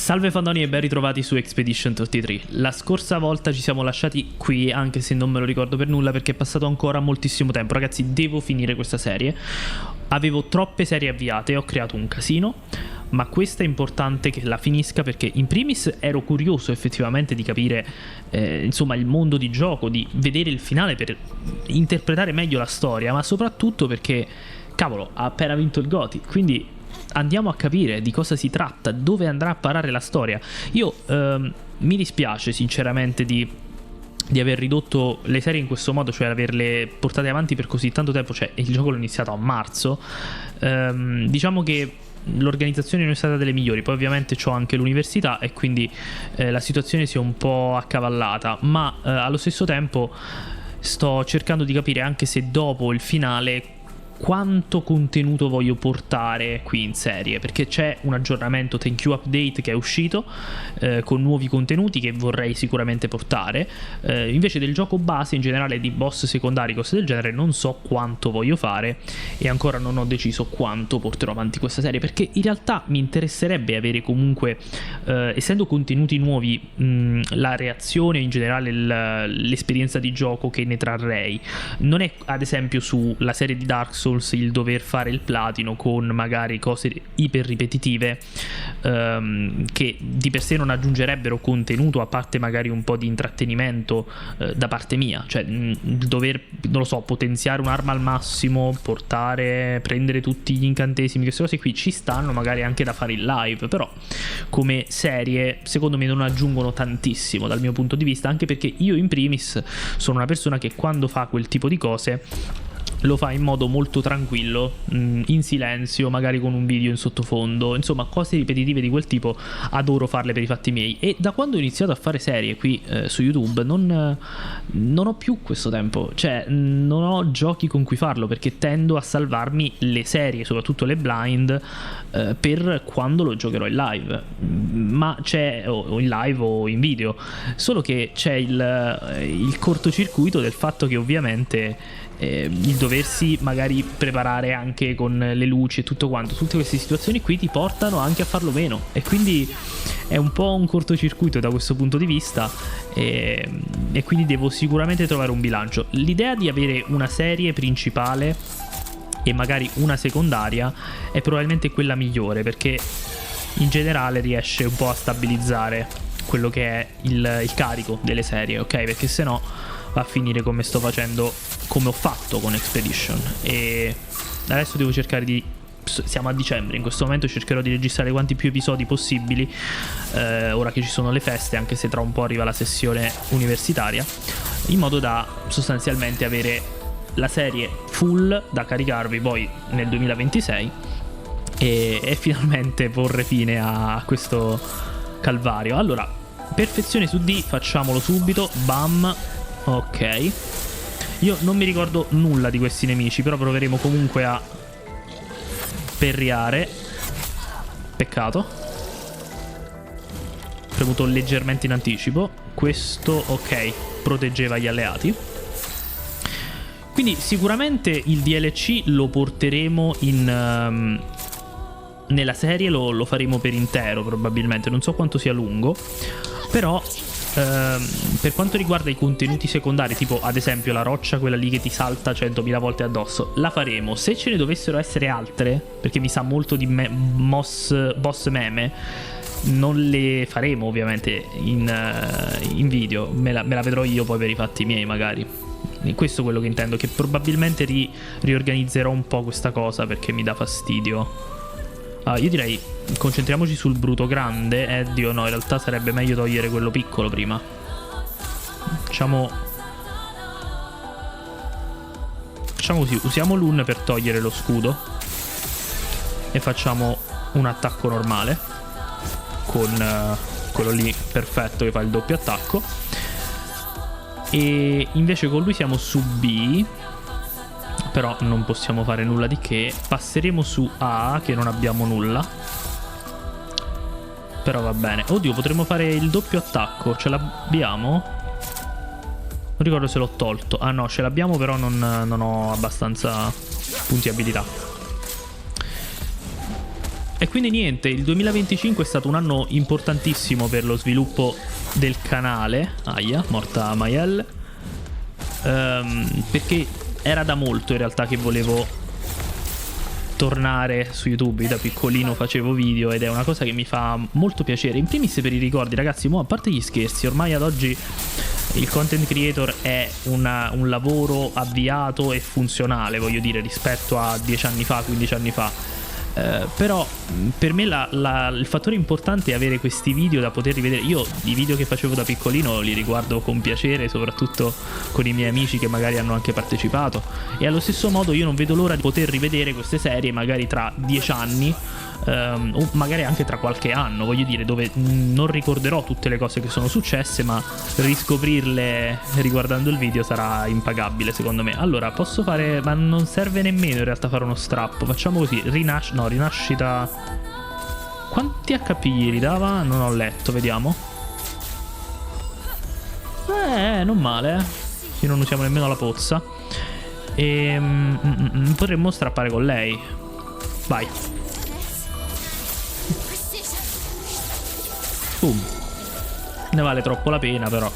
Salve fandoni e ben ritrovati su Expedition 33. La scorsa volta ci siamo lasciati qui, anche se non me lo ricordo per nulla perché è passato ancora moltissimo tempo. Ragazzi, devo finire questa serie. Avevo troppe serie avviate, ho creato un casino, ma questa è importante che la finisca perché in primis ero curioso effettivamente di capire insomma il mondo di gioco, di vedere il finale per interpretare meglio la storia, ma soprattutto perché, cavolo, ha appena vinto il GOTY, quindi andiamo a capire di cosa si tratta, dove andrà a parare la storia. Io mi dispiace sinceramente di aver ridotto le serie in questo modo, cioè averle portate avanti per così tanto tempo. Cioè il gioco l'ho iniziato a marzo, diciamo che l'organizzazione non è stata delle migliori. Poi ovviamente c'ho anche l'università e quindi la situazione si è un po' accavallata, ma allo stesso tempo sto cercando di capire, anche se dopo il finale, quanto contenuto voglio portare qui in serie, perché c'è un aggiornamento Thank You Update che è uscito con nuovi contenuti che vorrei sicuramente portare. Invece del gioco base in generale, di boss secondari, cose del genere, non so quanto voglio fare e ancora non ho deciso quanto porterò avanti questa serie, perché in realtà mi interesserebbe avere comunque, essendo contenuti nuovi, la reazione in generale, l'esperienza di gioco che ne trarrei. Non è ad esempio sulla serie di Dark Souls il dover fare il platino con magari cose iper ripetitive che di per sé non aggiungerebbero contenuto, a parte magari un po' di intrattenimento da parte mia. Cioè dover, non lo so, potenziare un'arma al massimo, prendere tutti gli incantesimi, queste cose qui ci stanno magari anche da fare in live, però come serie secondo me non aggiungono tantissimo dal mio punto di vista, anche perché io in primis sono una persona che quando fa quel tipo di cose lo fa in modo molto tranquillo, in silenzio, magari con un video in sottofondo. Insomma, cose ripetitive di quel tipo adoro farle per i fatti miei. E da quando ho iniziato a fare serie qui su YouTube non ho più questo tempo. Cioè non ho giochi con cui farlo, perché tendo a salvarmi le serie, soprattutto le blind, per quando lo giocherò in live. Ma c'è, o in live o in video, solo che c'è il cortocircuito del fatto che ovviamente il doversi magari preparare anche con le luci e tutto quanto, tutte queste situazioni qui ti portano anche a farlo meno, e quindi è un po' un cortocircuito da questo punto di vista, e quindi devo sicuramente trovare un bilancio. L'idea di avere una serie principale e magari una secondaria è probabilmente quella migliore, perché in generale riesce un po' a stabilizzare quello che è il carico delle serie, ok? Perché sennò va a finire come sto facendo, come ho fatto con Expedition. E adesso devo cercare di, siamo a dicembre, in questo momento cercherò di registrare quanti più episodi possibili, ora che ci sono le feste, anche se tra un po' arriva la sessione universitaria, in modo da sostanzialmente avere la serie full da caricarvi poi nel 2026 e finalmente porre fine a questo calvario. Allora, perfezione su D, facciamolo subito, bam. Ok, io non mi ricordo nulla di questi nemici, però proveremo comunque a perriare. Peccato, premuto leggermente in anticipo. Questo, ok, proteggeva gli alleati. Quindi sicuramente il DLC lo porteremo nella serie, lo faremo per intero probabilmente. Non so quanto sia lungo, però per quanto riguarda i contenuti secondari, tipo ad esempio la roccia, quella lì che ti salta 100.000 volte addosso, la faremo. Se ce ne dovessero essere altre, perché mi sa molto di boss meme, non le faremo ovviamente in video, me la vedrò io poi per i fatti miei magari. E questo è quello che intendo, che probabilmente riorganizzerò un po' questa cosa, perché mi dà fastidio. Io direi concentriamoci sul bruto grande. Dio no, in realtà sarebbe meglio togliere quello piccolo prima. Facciamo così, usiamo l'un per togliere lo scudo e facciamo un attacco normale con quello lì perfetto che fa il doppio attacco. E invece con lui siamo su B, però non possiamo fare nulla di che. Passeremo su A, che non abbiamo nulla, però va bene. Oddio, potremmo fare il doppio attacco. Ce l'abbiamo? Non ricordo se l'ho tolto. Ah no, ce l'abbiamo, però non ho abbastanza punti abilità. E quindi niente, il 2025 è stato un anno importantissimo per lo sviluppo del canale. Aia, morta Mayel. Perché era da molto in realtà che volevo tornare su YouTube. Da piccolino facevo video ed è una cosa che mi fa molto piacere. In primis per i ricordi, ragazzi, a parte gli scherzi, ormai ad oggi il content creator è un lavoro avviato e funzionale, voglio dire, rispetto a 10 anni fa, 15 anni fa. Però per me il fattore importante è avere questi video da poter rivedere. Io i video che facevo da piccolino li riguardo con piacere, soprattutto con i miei amici che magari hanno anche partecipato, e allo stesso modo io non vedo l'ora di poter rivedere queste serie magari tra 10 anni, o magari anche tra qualche anno, voglio dire, dove non ricorderò tutte le cose che sono successe, ma riscoprirle riguardando il video sarà impagabile secondo me. Allora posso fare, ma non serve nemmeno in realtà fare uno strappo. Facciamo così, rinascita. Quanti HP gli ridava? Non ho letto, vediamo. Non male, Qui non usiamo nemmeno la pozza. E potremmo strappare con lei. Vai. Ne vale troppo la pena, però.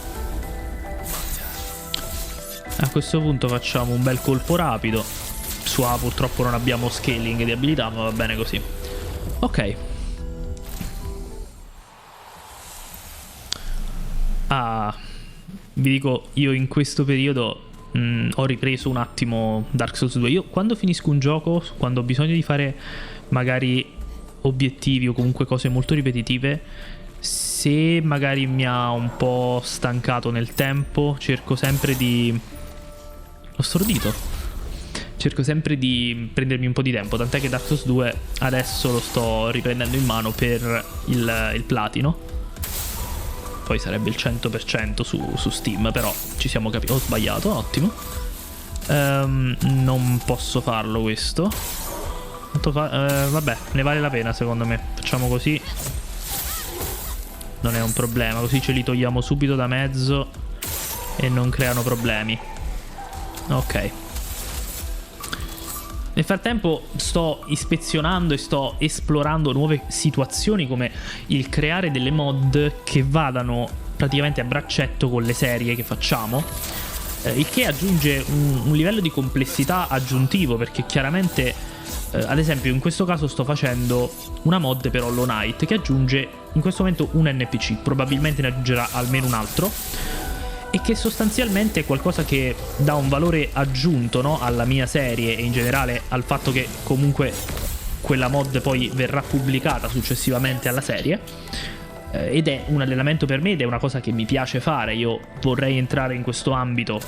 A questo punto facciamo un bel colpo rapido. Su A purtroppo non abbiamo scaling di abilità, ma va bene così. Ok. Vi dico, io in questo periodo ho ripreso un attimo Dark Souls 2. Io quando finisco un gioco, quando ho bisogno di fare magari obiettivi o comunque cose molto ripetitive, se magari mi ha un po' stancato nel tempo, cerco sempre di... L'ho stordito. Cerco sempre di prendermi un po' di tempo, tant'è che Dark Souls 2 adesso lo sto riprendendo in mano per il platino. Poi sarebbe il 100% su Steam, però ci siamo capiti. Ho sbagliato, ottimo. Non posso farlo questo. Vabbè, ne vale la pena secondo me. Facciamo così. Non è un problema, così ce li togliamo subito da mezzo e non creano problemi. Ok. Nel frattempo sto ispezionando e sto esplorando nuove situazioni, come il creare delle mod che vadano praticamente a braccetto con le serie che facciamo, il che aggiunge un livello di complessità aggiuntivo, perché chiaramente ad esempio in questo caso sto facendo una mod per Hollow Knight che aggiunge in questo momento un NPC, probabilmente ne aggiungerà almeno un altro, e che sostanzialmente è qualcosa che dà un valore aggiunto, no, alla mia serie e in generale al fatto che comunque quella mod poi verrà pubblicata successivamente alla serie, ed è un allenamento per me ed è una cosa che mi piace fare. Io vorrei entrare in questo ambito,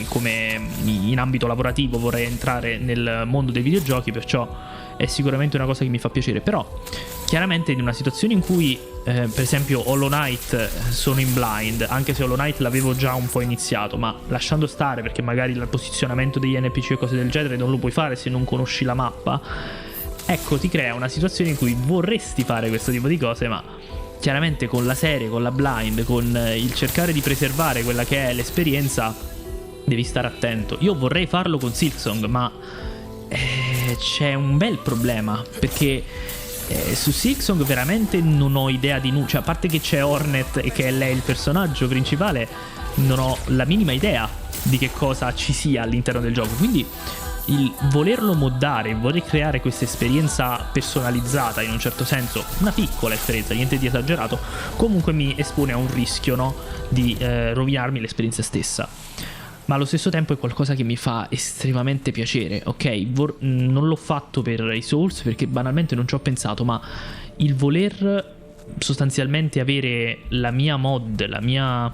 come in ambito lavorativo vorrei entrare nel mondo dei videogiochi, perciò è sicuramente una cosa che mi fa piacere. Però chiaramente in una situazione in cui per esempio Hollow Knight sono in blind, anche se Hollow Knight l'avevo già un po' iniziato, ma lasciando stare perché magari il posizionamento degli NPC e cose del genere non lo puoi fare se non conosci la mappa, ecco, ti crea una situazione in cui vorresti fare questo tipo di cose, ma chiaramente con la serie, con la blind, con il cercare di preservare quella che è l'esperienza, devi stare attento. Io vorrei farlo con Silksong, ma c'è un bel problema, perché su Silksong veramente non ho idea di nulla. Cioè, a parte che c'è Hornet e che è lei il personaggio principale, non ho la minima idea di che cosa ci sia all'interno del gioco. Quindi il volerlo moddare, il voler creare questa esperienza personalizzata, in un certo senso una piccola esperienza, niente di esagerato, comunque mi espone a un rischio, no, di rovinarmi l'esperienza stessa. Ma allo stesso tempo è qualcosa che mi fa estremamente piacere, ok? Non l'ho fatto per i Souls perché banalmente non ci ho pensato, ma il voler sostanzialmente avere la mia mod, la mia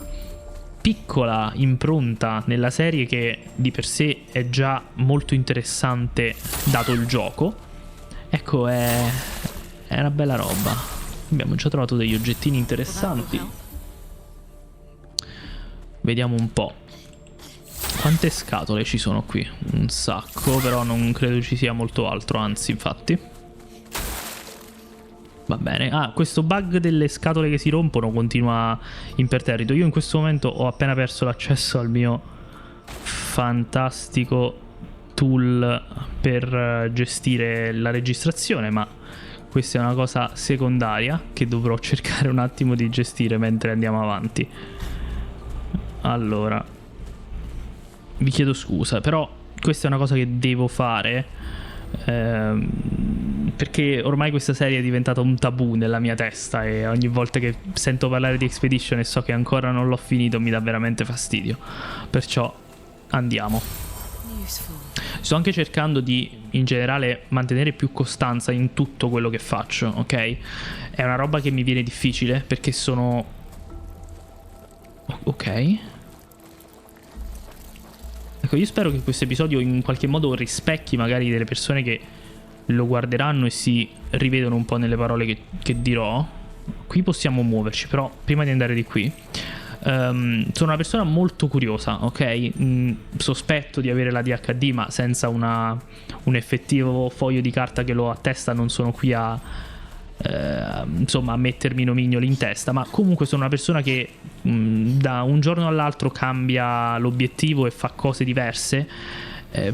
piccola impronta nella serie, che di per sé è già molto interessante dato il gioco, ecco, è una bella roba. Abbiamo già trovato degli oggettini interessanti. Vediamo un po'. Quante scatole ci sono qui? Un sacco, però non credo ci sia molto altro, anzi, infatti. Va bene. Ah, questo bug delle scatole che si rompono continua imperterrito. Io in questo momento ho appena perso l'accesso al mio fantastico tool per gestire la registrazione, ma questa è una cosa secondaria che dovrò cercare un attimo di gestire mentre andiamo avanti. Allora, vi chiedo scusa, però questa è una cosa che devo fare, perché ormai questa serie è diventata un tabù nella mia testa e ogni volta che sento parlare di Expedition e so che ancora non l'ho finito mi dà veramente fastidio. Perciò andiamo. Sto anche cercando di, in generale, mantenere più costanza in tutto quello che faccio, ok? È una roba che mi viene difficile perché sono... Ok. Ecco, io spero che questo episodio in qualche modo rispecchi magari delle persone che lo guarderanno e si rivedono un po' nelle parole che dirò. Qui possiamo muoverci, però prima di andare di qui... sono una persona molto curiosa, ok? Sospetto di avere la DHD, ma senza un effettivo foglio di carta che lo attesta non sono qui a insomma a mettermi nomignoli in testa, ma comunque sono una persona che da un giorno all'altro cambia l'obiettivo e fa cose diverse,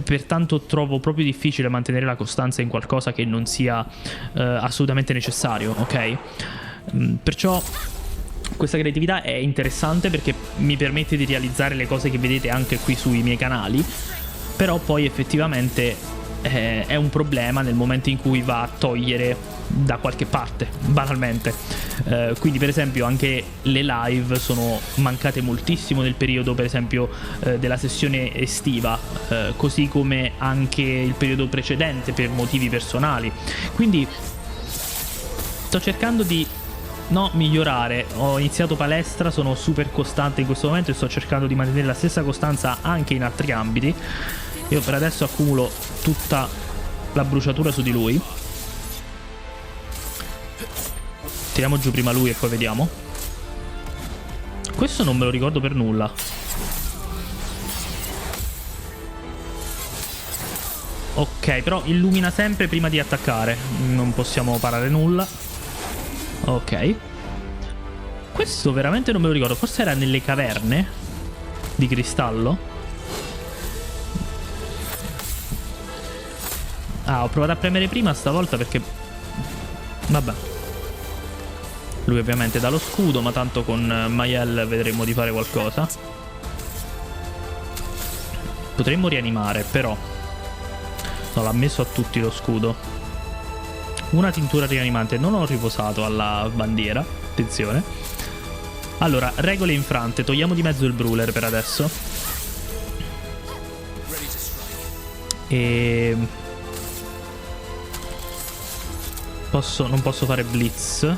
pertanto trovo proprio difficile mantenere la costanza in qualcosa che non sia assolutamente necessario, ok? Perciò questa creatività è interessante perché mi permette di realizzare le cose che vedete anche qui sui miei canali, però poi effettivamente è un problema nel momento in cui va a togliere da qualche parte, banalmente. Quindi per esempio anche le live sono mancate moltissimo nel periodo, per esempio della sessione estiva, così come anche il periodo precedente per motivi personali. Quindi sto cercando di migliorare. Ho iniziato palestra, sono super costante in questo momento e sto cercando di mantenere la stessa costanza anche in altri ambiti. Io per adesso accumulo tutta la bruciatura su di lui. Tiriamo giù prima lui e poi vediamo. Questo non me lo ricordo per nulla. Ok, però illumina sempre prima di attaccare. Non possiamo parare nulla. Ok. Questo veramente non me lo ricordo. Forse era nelle caverne di cristallo. Ah, ho provato a premere prima stavolta perché... Vabbè. Lui ovviamente dà lo scudo, ma tanto con Mael vedremo di fare qualcosa. Potremmo rianimare, però... No, l'ha messo a tutti lo scudo. Una tintura rianimante. Non ho riposato alla bandiera. Attenzione. Allora, regole infrante. Togliamo di mezzo il brawler per adesso. E... non posso fare blitz.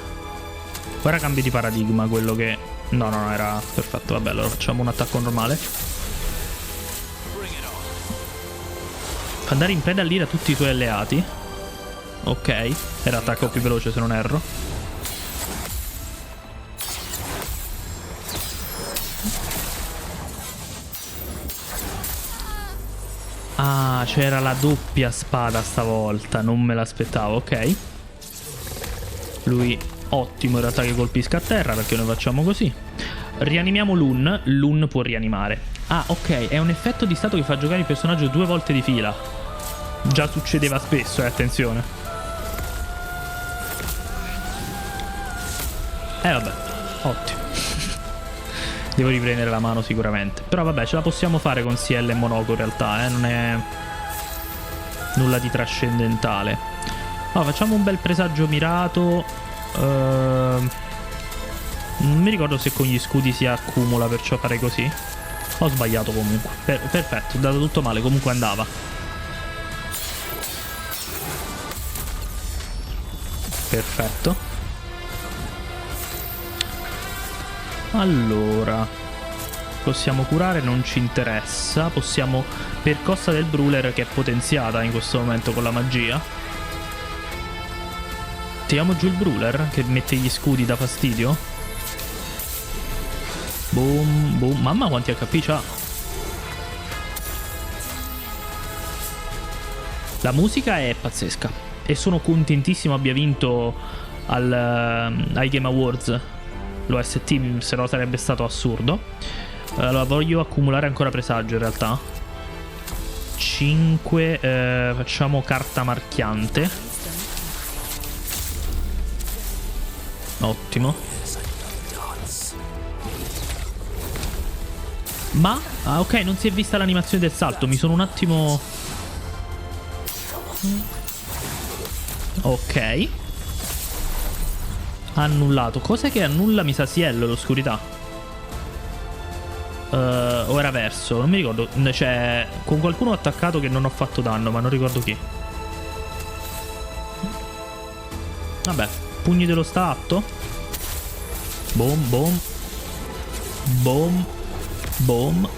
Ora cambio di paradigma quello che... No, era perfetto. Vabbè, allora facciamo un attacco normale. Fa andare in preda all'ira tutti i suoi alleati. Ok, era attacco più veloce se non erro. Ah, c'era la doppia spada stavolta. Non me l'aspettavo, ok. Lui ottimo in realtà che colpisca a terra, perché noi facciamo così. Rianimiamo Lun. Lun può rianimare. Ah, ok, è un effetto di stato che fa giocare il personaggio 2 volte di fila. Già succedeva spesso, attenzione. Vabbè, ottimo. Devo riprendere la mano sicuramente. Però vabbè, ce la possiamo fare con CL e Monoco in realtà, non è nulla di trascendentale. Allora, facciamo un bel presagio mirato. Non mi ricordo se con gli scudi si accumula, perciò farei così. Ho sbagliato comunque. Perfetto, è andato tutto male, comunque andava. Perfetto. Allora, possiamo curare, non ci interessa. Possiamo, percossa del brawler che è potenziata in questo momento con la magia. Tiriamo giù il brawler che mette gli scudi da fastidio. Boom, boom. Mamma quanti HP c'ha. La musica è pazzesca e sono contentissimo abbia vinto ai Game Awards l'OST, se no sarebbe stato assurdo. Allora voglio accumulare ancora presagio in realtà. 5 facciamo carta marchiante. Ottimo. Ma? Ah, ok, non si è vista l'animazione del salto. Mi sono un attimo... Ok. Annullato. Cos'è che annulla? Mi sa Ciel, l'oscurità. O era verso? Non mi ricordo. Cioè, con qualcuno ho attaccato che non ho fatto danno, ma non ricordo chi. Vabbè. Pugni dello stato. Boom, boom. Boom. Boom.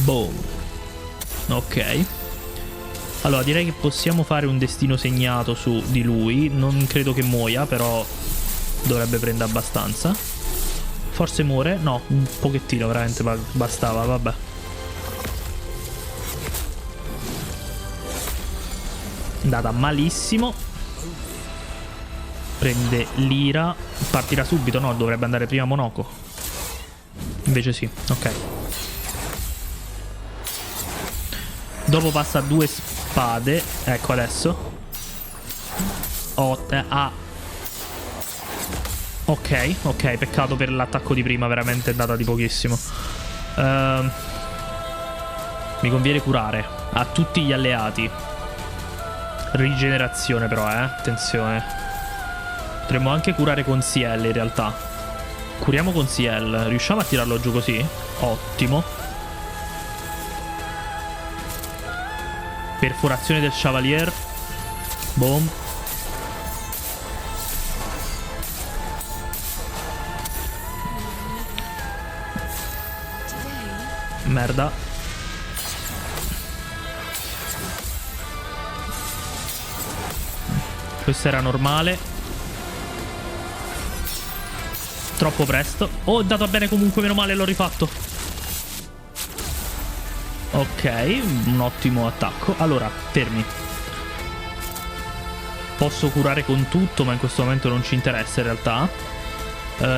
Boom. Ok. Allora, direi che possiamo fare un destino segnato su di lui. Non credo che muoia, però dovrebbe prendere abbastanza. Forse muore? No, un pochettino veramente bastava, vabbè. Andata malissimo. Prende l'ira. Partirà subito, no? Dovrebbe andare prima Monoko. Invece sì, ok. Dopo passa a 2 spade. Ecco adesso. Ok, ok, peccato per l'attacco di prima, veramente è andata di pochissimo. Mi conviene curare a tutti gli alleati. Rigenerazione però, attenzione. Potremmo anche curare con Ciel in realtà. Curiamo con Ciel. Riusciamo a tirarlo giù così? Ottimo. Perforazione del Chevalier. Boom. Merda. Questo era normale. Troppo presto. Oh, è andato bene comunque, meno male, l'ho rifatto. Ok, un ottimo attacco. Allora, fermi. Posso curare con tutto, ma in questo momento non ci interessa in realtà.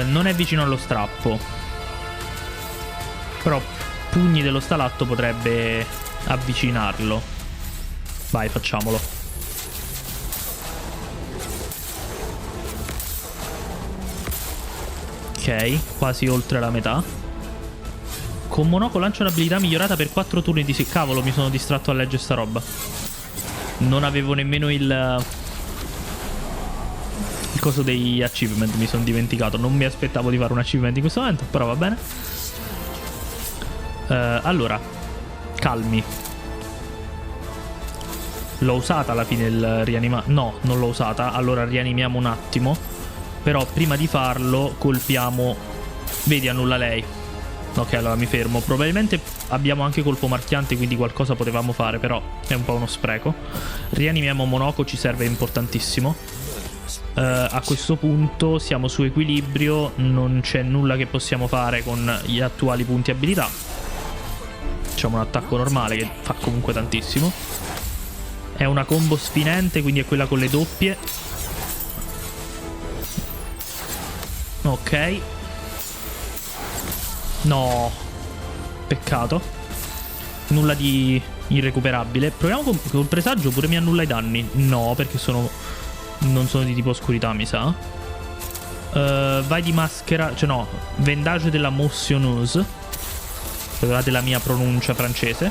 Non è vicino allo strappo. Però pugni dello stalatto potrebbe avvicinarlo. Vai, facciamolo. Ok, quasi oltre la metà. Con Monoko lancia un'abilità migliorata per 4 turni di... Cavolo, mi sono distratto a leggere sta roba. Non avevo nemmeno il coso degli achievement, mi sono dimenticato. Non mi aspettavo di fare un achievement in questo momento, però va bene. Allora, calmi. L'ho usata alla fine il rianima... No, non l'ho usata. Allora rianimiamo un attimo. Però prima di farlo colpiamo... Vedi, annulla lei. Ok, allora mi fermo. Probabilmente abbiamo anche colpo marchiante, quindi qualcosa potevamo fare, però è un po' uno spreco. Rianimiamo Monoko, ci serve, importantissimo. A questo punto siamo su equilibrio. Non c'è nulla che possiamo fare con gli attuali punti abilità. Facciamo un attacco normale che fa comunque tantissimo. È una combo sfinente, quindi è quella con le doppie. Ok. No. Peccato. Nulla di irrecuperabile. Proviamo col presagio, pure mi annulla i danni. No, perché non sono di tipo oscurità, mi sa. Vai di maschera. Cioè no, vendage della motionneuse. Scusate la mia pronuncia francese.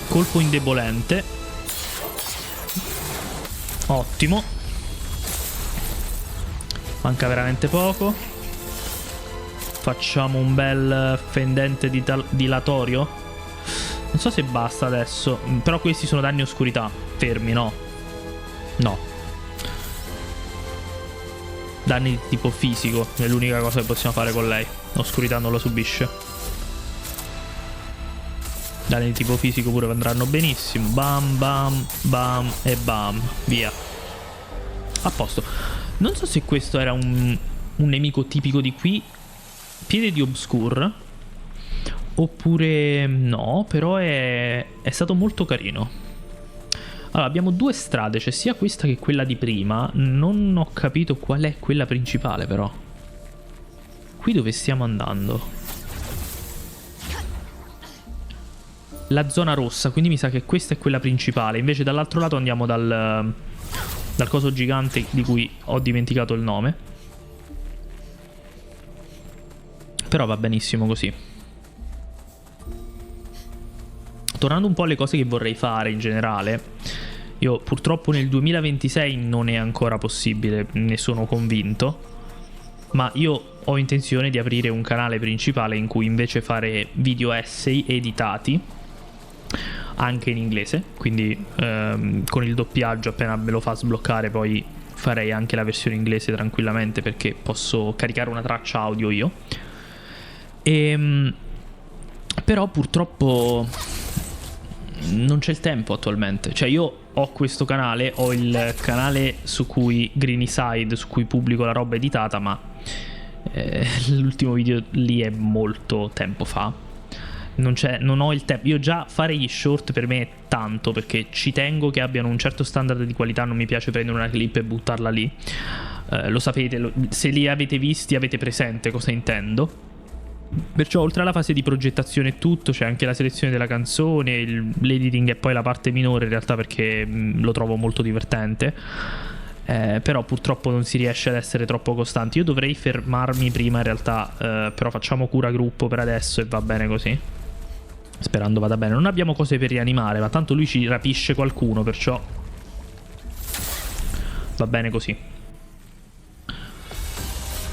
Colpo indebolente. Ottimo. Manca veramente poco. Facciamo un bel fendente dilatorio. Non so se basta adesso. Però questi sono danni oscurità. Fermi, no. No. Danni di tipo fisico. È l'unica cosa che possiamo fare con lei. Oscurità non lo subisce. Danni di tipo fisico pure andranno benissimo. Bam, bam, bam e bam. Via. A posto. Non so se questo era un nemico tipico di qui. Piede di Obscur. Oppure no, però è stato molto carino. Allora, abbiamo 2 strade, c'è sia questa che quella di prima. Non ho capito qual è quella principale, però. Qui dove stiamo andando? La zona rossa, quindi mi sa che questa è quella principale. Invece dall'altro lato andiamo dal coso gigante di cui ho dimenticato il nome. Però va benissimo così. Tornando un po' alle cose che vorrei fare in generale, io purtroppo nel 2026 non è ancora possibile, ne sono convinto, ma io ho intenzione di aprire un canale principale in cui invece fare video essay editati anche in inglese, quindi con il doppiaggio appena me lo fa sbloccare poi farei anche la versione inglese tranquillamente, perché posso caricare una traccia audio io. Però purtroppo non c'è il tempo attualmente. Cioè io ho questo canale, ho il canale su cui Greenside, su cui pubblico la roba editata, ma l'ultimo video lì è molto tempo fa. Non ho il tempo. Io già fare gli short per me è tanto, perché ci tengo che abbiano un certo standard di qualità. Non mi piace prendere una clip e buttarla lì. Lo sapete, se li avete visti avete presente cosa intendo. Perciò oltre alla fase di progettazione e tutto c'è anche la selezione della canzone, l'editing è poi la parte minore in realtà, perché lo trovo molto divertente. Però purtroppo non si riesce ad essere troppo costanti. Io dovrei fermarmi prima in realtà, però facciamo cura gruppo per adesso e va bene così, sperando vada bene. Non abbiamo cose per rianimare, ma tanto lui ci rapisce qualcuno, perciò va bene così.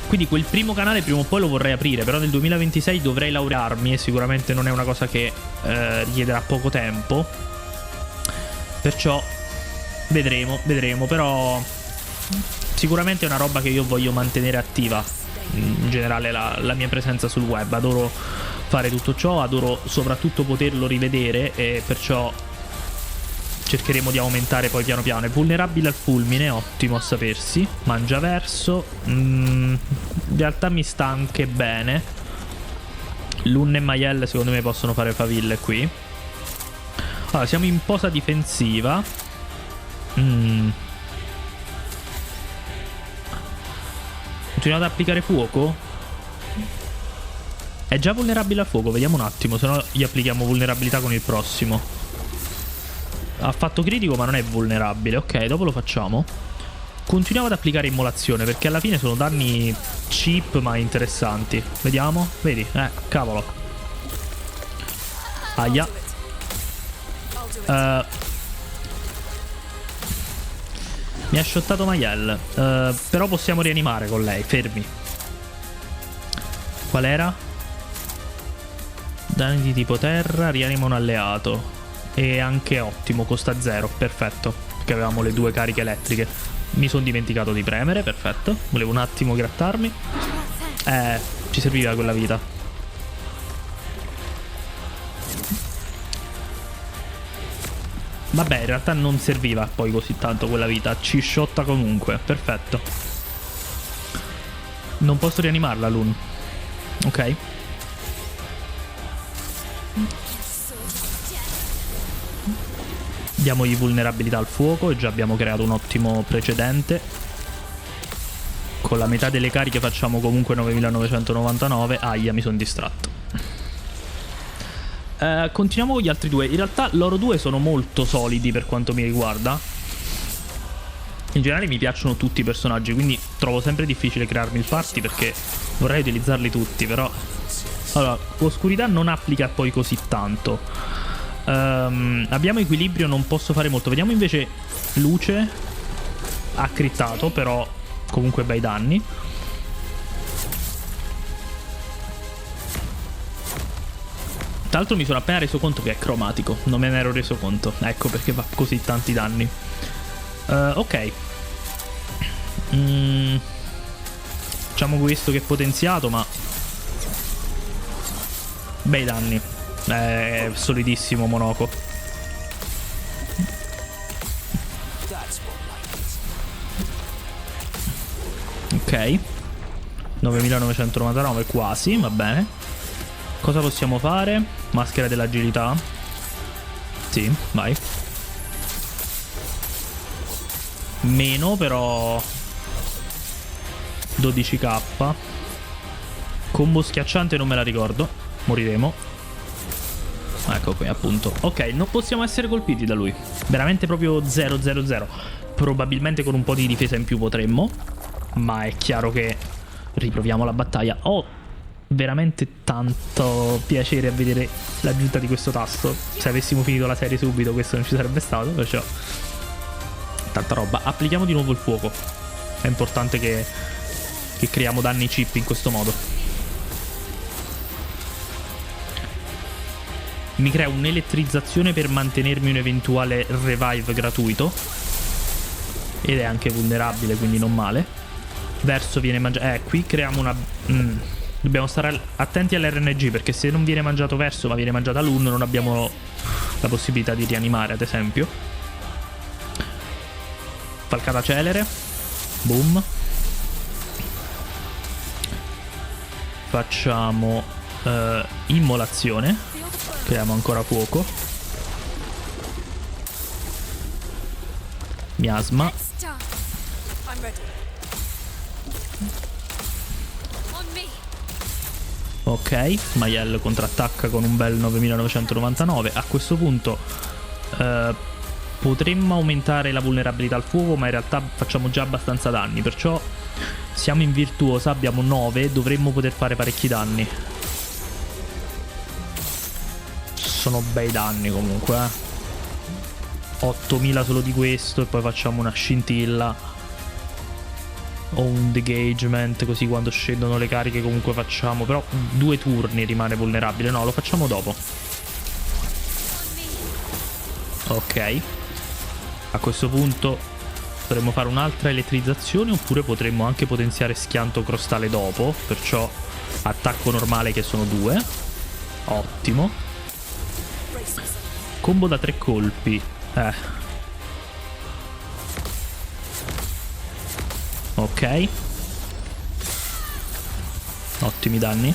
Quindi quel primo canale prima o poi lo vorrei aprire, però nel 2026 dovrei laurearmi e sicuramente non è una cosa che richiederà poco tempo. Perciò vedremo, però sicuramente è una roba che io voglio mantenere attiva. In generale la mia presenza sul web, adoro fare tutto ciò, adoro soprattutto poterlo rivedere, e perciò cercheremo di aumentare poi piano piano. È vulnerabile al fulmine, ottimo a sapersi. Mangia verso. In realtà mi sta anche bene. Lun e Mayel secondo me possono fare faville qui. Allora, siamo in posa difensiva. Continuate ad applicare fuoco? È già vulnerabile al fuoco, vediamo un attimo, se no gli applichiamo vulnerabilità con il prossimo. Ha fatto critico ma non è vulnerabile. Ok, dopo lo facciamo. Continuiamo ad applicare immolazione, perché alla fine sono danni cheap ma interessanti. Vediamo, vedi, cavolo. Aia. Mi ha shottato Mayel, però possiamo rianimare con lei, fermi. Qual era? Danni di tipo terra, rianima un alleato. E anche ottimo, costa 0, perfetto, perché avevamo le 2 cariche elettriche. Mi sono dimenticato di premere, perfetto. Volevo un attimo grattarmi. Ci serviva quella vita. Vabbè, in realtà non serviva poi così tanto quella vita. Ci shotta comunque, perfetto. Non posso rianimarla, Lun. Ok. Diamogli vulnerabilità al fuoco e già abbiamo creato un ottimo precedente. Con la metà delle cariche facciamo comunque 9999. Aia, mi sono distratto. Continuiamo con gli altri due. In realtà loro due sono molto solidi per quanto mi riguarda. In generale mi piacciono tutti i personaggi, quindi trovo sempre difficile crearmi il party perché vorrei utilizzarli tutti, però... Allora, oscurità non applica poi così tanto. Abbiamo equilibrio, non posso fare molto. Vediamo invece luce. Ha crittato, però comunque bei danni. Tra l'altro mi sono appena reso conto che è cromatico. Non me ne ero reso conto. Ecco perché fa così tanti danni. Ok. Facciamo questo che è potenziato, ma bei danni. È solidissimo Monoco. Ok. 9999 quasi, va bene. Cosa possiamo fare? Maschera dell'agilità. Sì, vai. Meno però 12k. Combo schiacciante non me la ricordo. Moriremo. Ecco qui appunto. Ok, non possiamo essere colpiti da lui. Veramente proprio 0-0-0. Probabilmente con un po' di difesa in più potremmo, ma è chiaro che riproviamo la battaglia. Ho veramente tanto piacere a vedere l'aggiunta di questo tasto. Se avessimo finito la serie subito questo non ci sarebbe stato, perciò tanta roba. Applichiamo di nuovo il fuoco. È importante che creiamo danni chip in questo modo. Mi crea un'elettrizzazione per mantenermi un eventuale revive gratuito. Ed è anche vulnerabile, quindi non male. Verso viene mangiato. Qui creiamo una... Dobbiamo stare attenti all'RNG, perché se non viene mangiato Verso ma viene mangiata Lun, non abbiamo la possibilità di rianimare, ad esempio. Falcata celere. Boom. Facciamo immolazione. Creiamo ancora fuoco. Miasma. Ok, Smael contrattacca con un bel 9999. A questo punto potremmo aumentare la vulnerabilità al fuoco, ma in realtà facciamo già abbastanza danni, perciò siamo in virtuosa, abbiamo 9, dovremmo poter fare parecchi danni. Sono bei danni comunque, 8000 solo di questo e poi facciamo una scintilla o un degagement, così quando scendono le cariche comunque facciamo. Però 2 turni rimane vulnerabile. No, lo facciamo dopo. Ok. A questo punto potremmo fare un'altra elettrizzazione, oppure potremmo anche potenziare schianto crostale dopo. Perciò attacco normale, che sono 2. Ottimo. Combo da 3 colpi. Ok. Ottimi danni.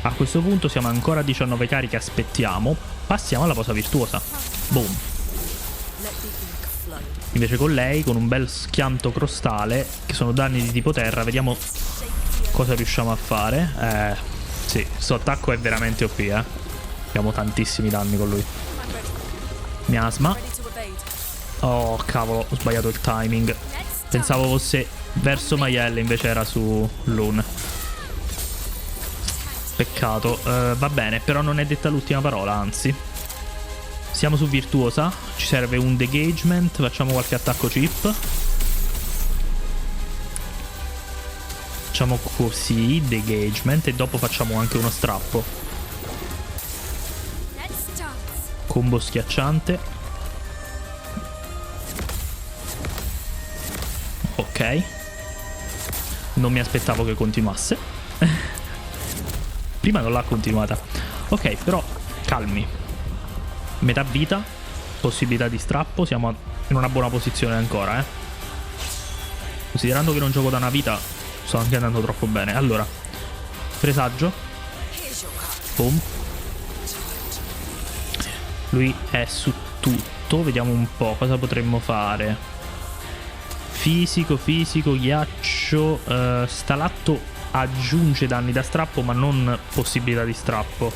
A questo punto siamo ancora a 19 cariche. Aspettiamo. Passiamo alla posa virtuosa. Boom. Invece con lei, con un bel schianto crostale, che sono danni di tipo terra, vediamo cosa riusciamo a fare. Sì, questo attacco è veramente OP, Abbiamo tantissimi danni con lui. Miasma. Oh, cavolo, ho sbagliato il timing. Pensavo fosse verso Maielle, invece era su Lun. Peccato. Va bene, però non è detta l'ultima parola, anzi. Siamo su virtuosa. Ci serve un degagement. Facciamo qualche attacco chip. Facciamo così, degagement, e dopo facciamo anche uno strappo. Combo schiacciante. Ok. Non mi aspettavo che continuasse. Prima non l'ha continuata. Ok, però calmi. Metà vita. Possibilità di strappo. Siamo in una buona posizione ancora, Considerando che non gioco da una vita, sto anche andando troppo bene. Allora, presagio. Boom. Lui è su tutto. Vediamo un po' cosa potremmo fare. Fisico, ghiaccio. Stalatto aggiunge danni da strappo, ma non possibilità di strappo.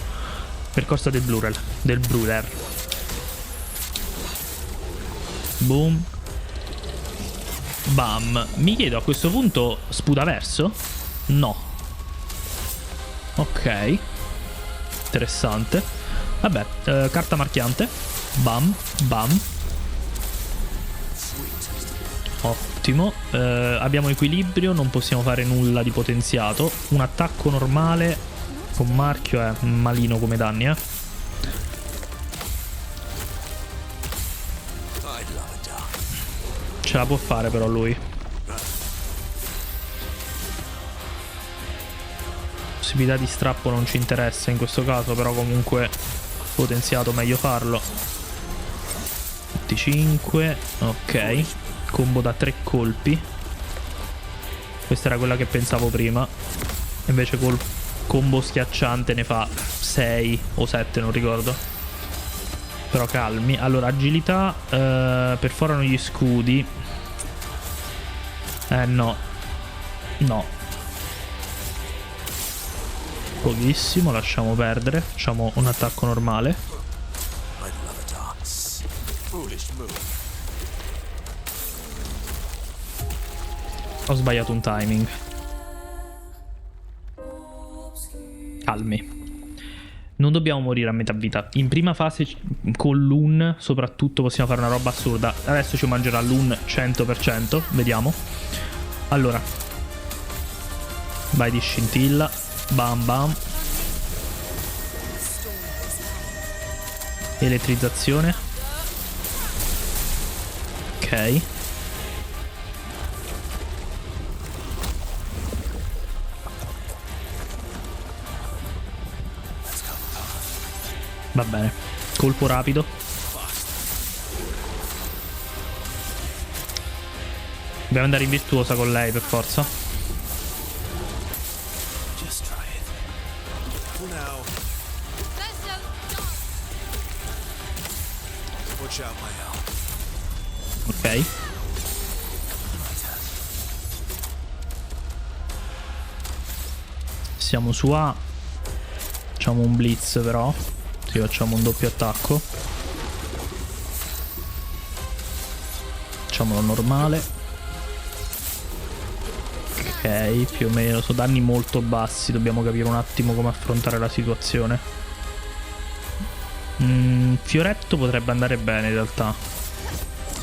Percorso del Bruler. Boom. Bam. Mi chiedo a questo punto, sputa verso? No. Ok. Interessante. Vabbè, carta marchiante. Bam, bam. Ottimo. Abbiamo equilibrio, non possiamo fare nulla di potenziato. Un attacco normale con marchio è malino come danni, Ce la può fare però lui. Possibilità di strappo non ci interessa in questo caso, però comunque potenziato meglio farlo. 25. Ok. Combo da 3 colpi. Questa era quella che pensavo prima. Invece col combo schiacciante ne fa 6 o 7, non ricordo. Però calmi. Allora, agilità. Perforano gli scudi. No. No. Pochissimo, lasciamo perdere. Facciamo un attacco normale. Ho sbagliato un timing. Calmi. Non dobbiamo morire a metà vita. In prima fase con Lun soprattutto possiamo fare una roba assurda. Adesso ci mangerà Lun 100%. Vediamo. Allora. Vai di scintilla. Bam bam. Elettrizzazione. Ok. Va bene. Colpo rapido. Dobbiamo andare in virtuosa con lei per forza. Ok. Siamo su A. Facciamo un blitz però. Sì, facciamo un doppio attacco. Facciamolo normale. Ok, più o meno. Sono danni molto bassi. Dobbiamo capire un attimo come affrontare la situazione. Fioretto potrebbe andare bene in realtà.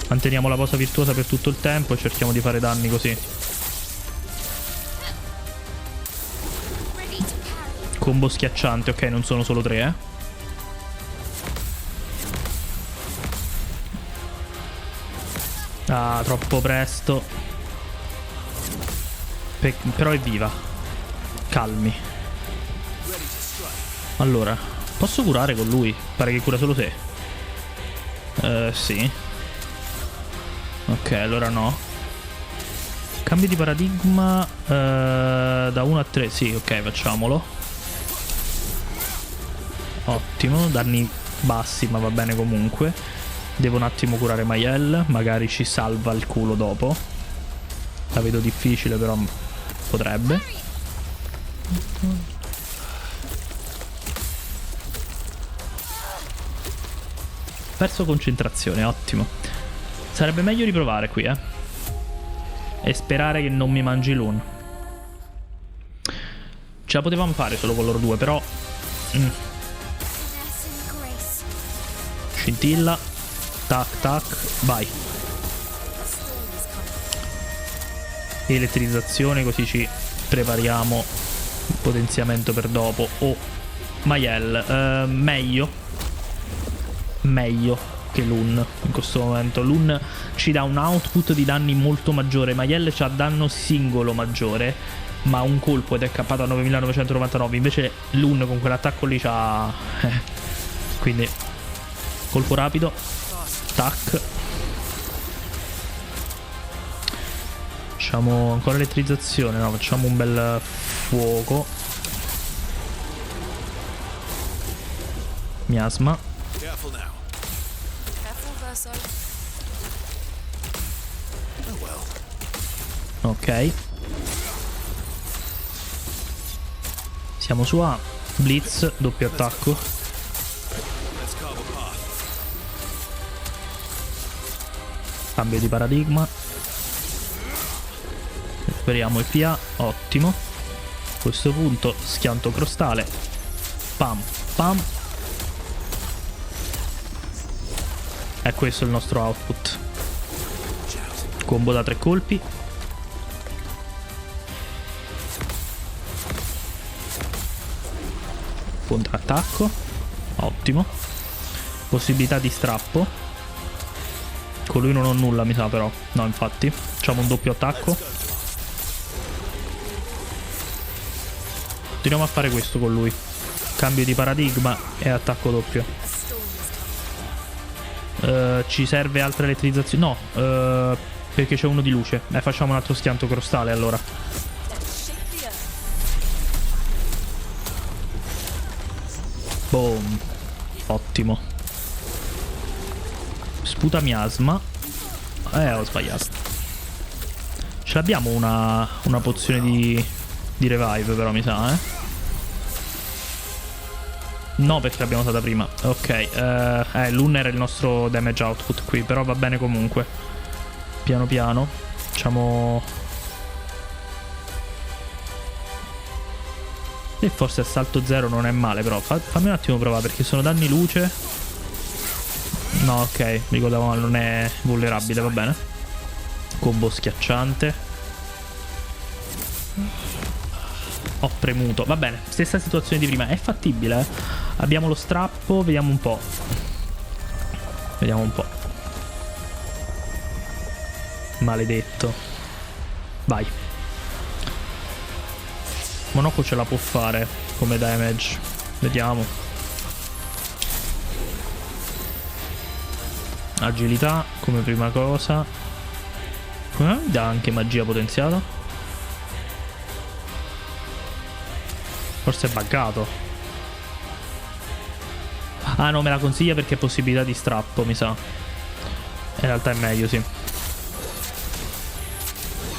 Manteniamo la posa virtuosa per tutto il tempo e cerchiamo di fare danni così. Combo schiacciante. Ok, non sono solo 3, Ah, troppo presto. Però è viva. Calmi. Allora, posso curare con lui? Pare che cura solo te. Sì. Ok, allora no. Cambio di paradigma da 1 a 3. Sì, ok, facciamolo. Ottimo. Danni bassi, ma va bene comunque. Devo un attimo curare Mayel. Magari ci salva il culo dopo. La vedo difficile, però potrebbe. Perso concentrazione, ottimo. Sarebbe meglio riprovare qui, e sperare che non mi mangi Lun. Ce la potevamo fare solo con loro due, però scintilla. Tac tac, vai. Elettrizzazione, così ci prepariamo il potenziamento per dopo. Oh, Mayel, meglio che Lun in questo momento. Lun ci dà un output di danni molto maggiore. Mayel c'ha danno singolo maggiore, ma un colpo ed è cappato a 9999. Invece Lun con quell'attacco lì c'ha quindi colpo rapido. Tac. Facciamo ancora elettrizzazione. No, facciamo un bel fuoco. Miasma. Ok. Siamo su A. Blitz, doppio attacco. Cambio di paradigma. Recuperiamo il PA. Ottimo. A questo punto schianto crostale. Pam pam. E questo è il nostro output. Combo da 3 colpi. Contrattacco. Ottimo. Possibilità di strappo. Con lui non ho nulla, mi sa, però. No, infatti. Facciamo un doppio attacco. Continuiamo a fare questo con lui. Cambio di paradigma e attacco doppio. Ci serve altra elettrizzazione? No, perché c'è uno di luce. Facciamo un altro schianto crostale, allora. Boom. Ottimo. Sputa miasma. Ho sbagliato. Ce l'abbiamo una pozione di revive, però mi sa, No, perché l'abbiamo usata prima. Ok, Lun era il nostro damage output qui, però va bene comunque. Piano piano. Facciamo E forse assalto 0 non è male, però fammi un attimo provare, perché sono danni luce. No, ok, mi ricordavo male, non è vulnerabile, va bene. Combo schiacciante. Ho premuto, va bene, stessa situazione di prima. È fattibile, eh. Abbiamo lo strappo, vediamo un po'. Vediamo un po'. Maledetto. Vai. Monoko ce la può fare come damage. Vediamo. Agilità come prima cosa. Dà anche magia potenziata. Forse è buggato. Ah no, me la consiglia perché è possibilità di strappo, mi sa. In realtà è meglio, sì.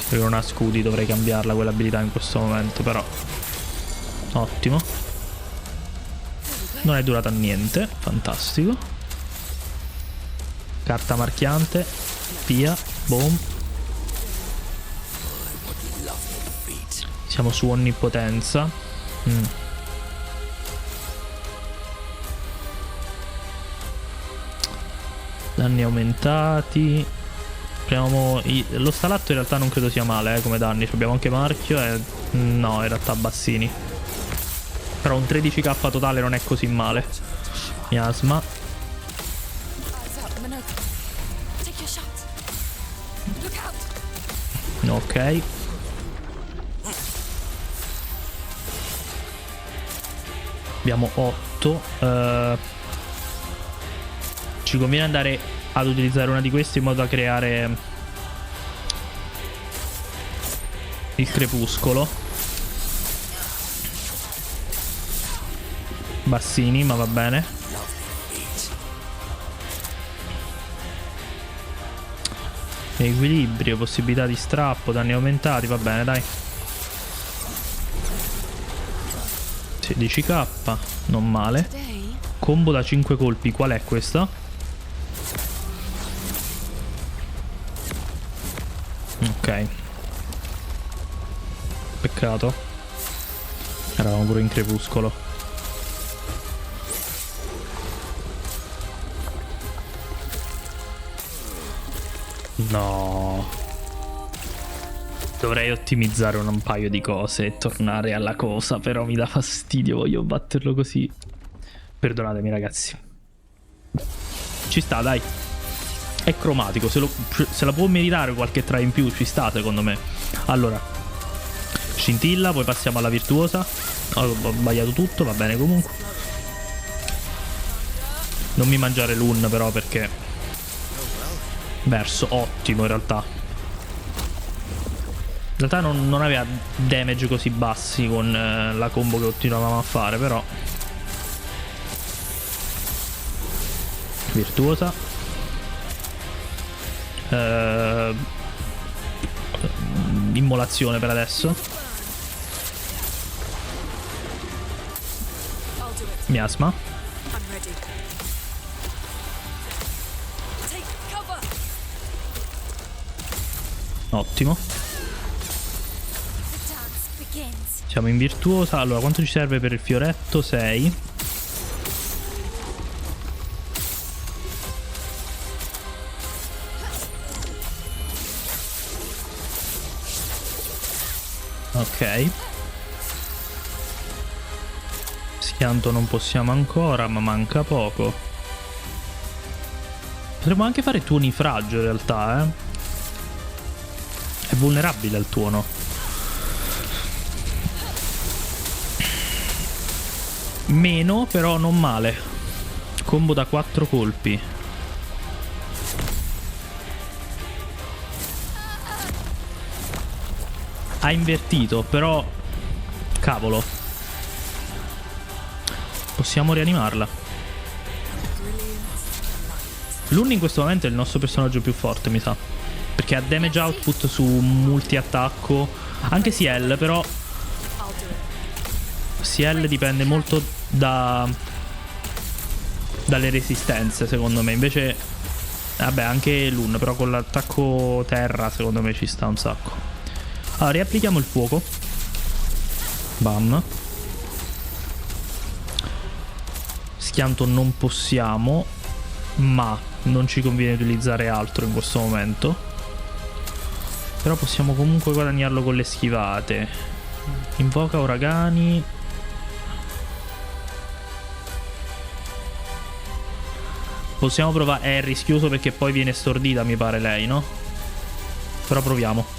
Perché non ha scudi, dovrei cambiarla quell'abilità in questo momento, però. Ottimo. Non è durata niente, fantastico. Carta marchiante. Via, boom. Siamo su onnipotenza. Danni aumentati. Abbiamo lo stalatto in realtà non credo sia male come danni. Abbiamo anche marchio e no, in realtà bassini. Però un 13k totale non è così male. Miasma. Ok. Abbiamo 8. Ci conviene andare ad utilizzare una di queste in modo da creare il crepuscolo. Bassini, ma va bene. Equilibrio, possibilità di strappo, danni aumentati, va bene, dai. 16k, non male. Combo da 5 colpi, qual è questa? Ok. Peccato. Eravamo pure in crepuscolo. No. Dovrei ottimizzare un paio di cose e tornare alla cosa, però mi dà fastidio, voglio batterlo così. Perdonatemi ragazzi. Ci sta, dai. È cromatico, se la può meritare qualche try in più ci sta secondo me. Allora, scintilla, poi passiamo alla virtuosa. Ho sbagliato tutto, va bene comunque. Non mi mangiare l'un però perché verso, ottimo in realtà. In realtà non aveva damage così bassi con la combo che continuavamo a fare, però. Virtuosa. Immolazione per adesso. Miasma. Ottimo. Siamo in virtuosa. Allora, quanto ci serve per il fioretto? 6. Ok. Schianto non possiamo ancora, ma manca poco. Potremmo anche fare tuoni fragio in realtà, eh. È vulnerabile al tuono. Meno, però non male. Combo da 4 colpi. Ha invertito, però cavolo. Possiamo rianimarla. L'Un in questo momento è il nostro personaggio più forte, mi sa. Perché ha damage output su multi-attacco. Anche Ciel, però Ciel dipende molto dalle resistenze, secondo me. Invece vabbè, anche l'Un, però con l'attacco terra secondo me ci sta un sacco. Allora, riapplichiamo il fuoco. Bam. Schianto non possiamo, ma non ci conviene utilizzare altro in questo momento. Però possiamo comunque guadagnarlo con le schivate. Invoca uragani. Possiamo provare. È rischioso perché poi viene stordita, mi pare, lei, no? Però proviamo.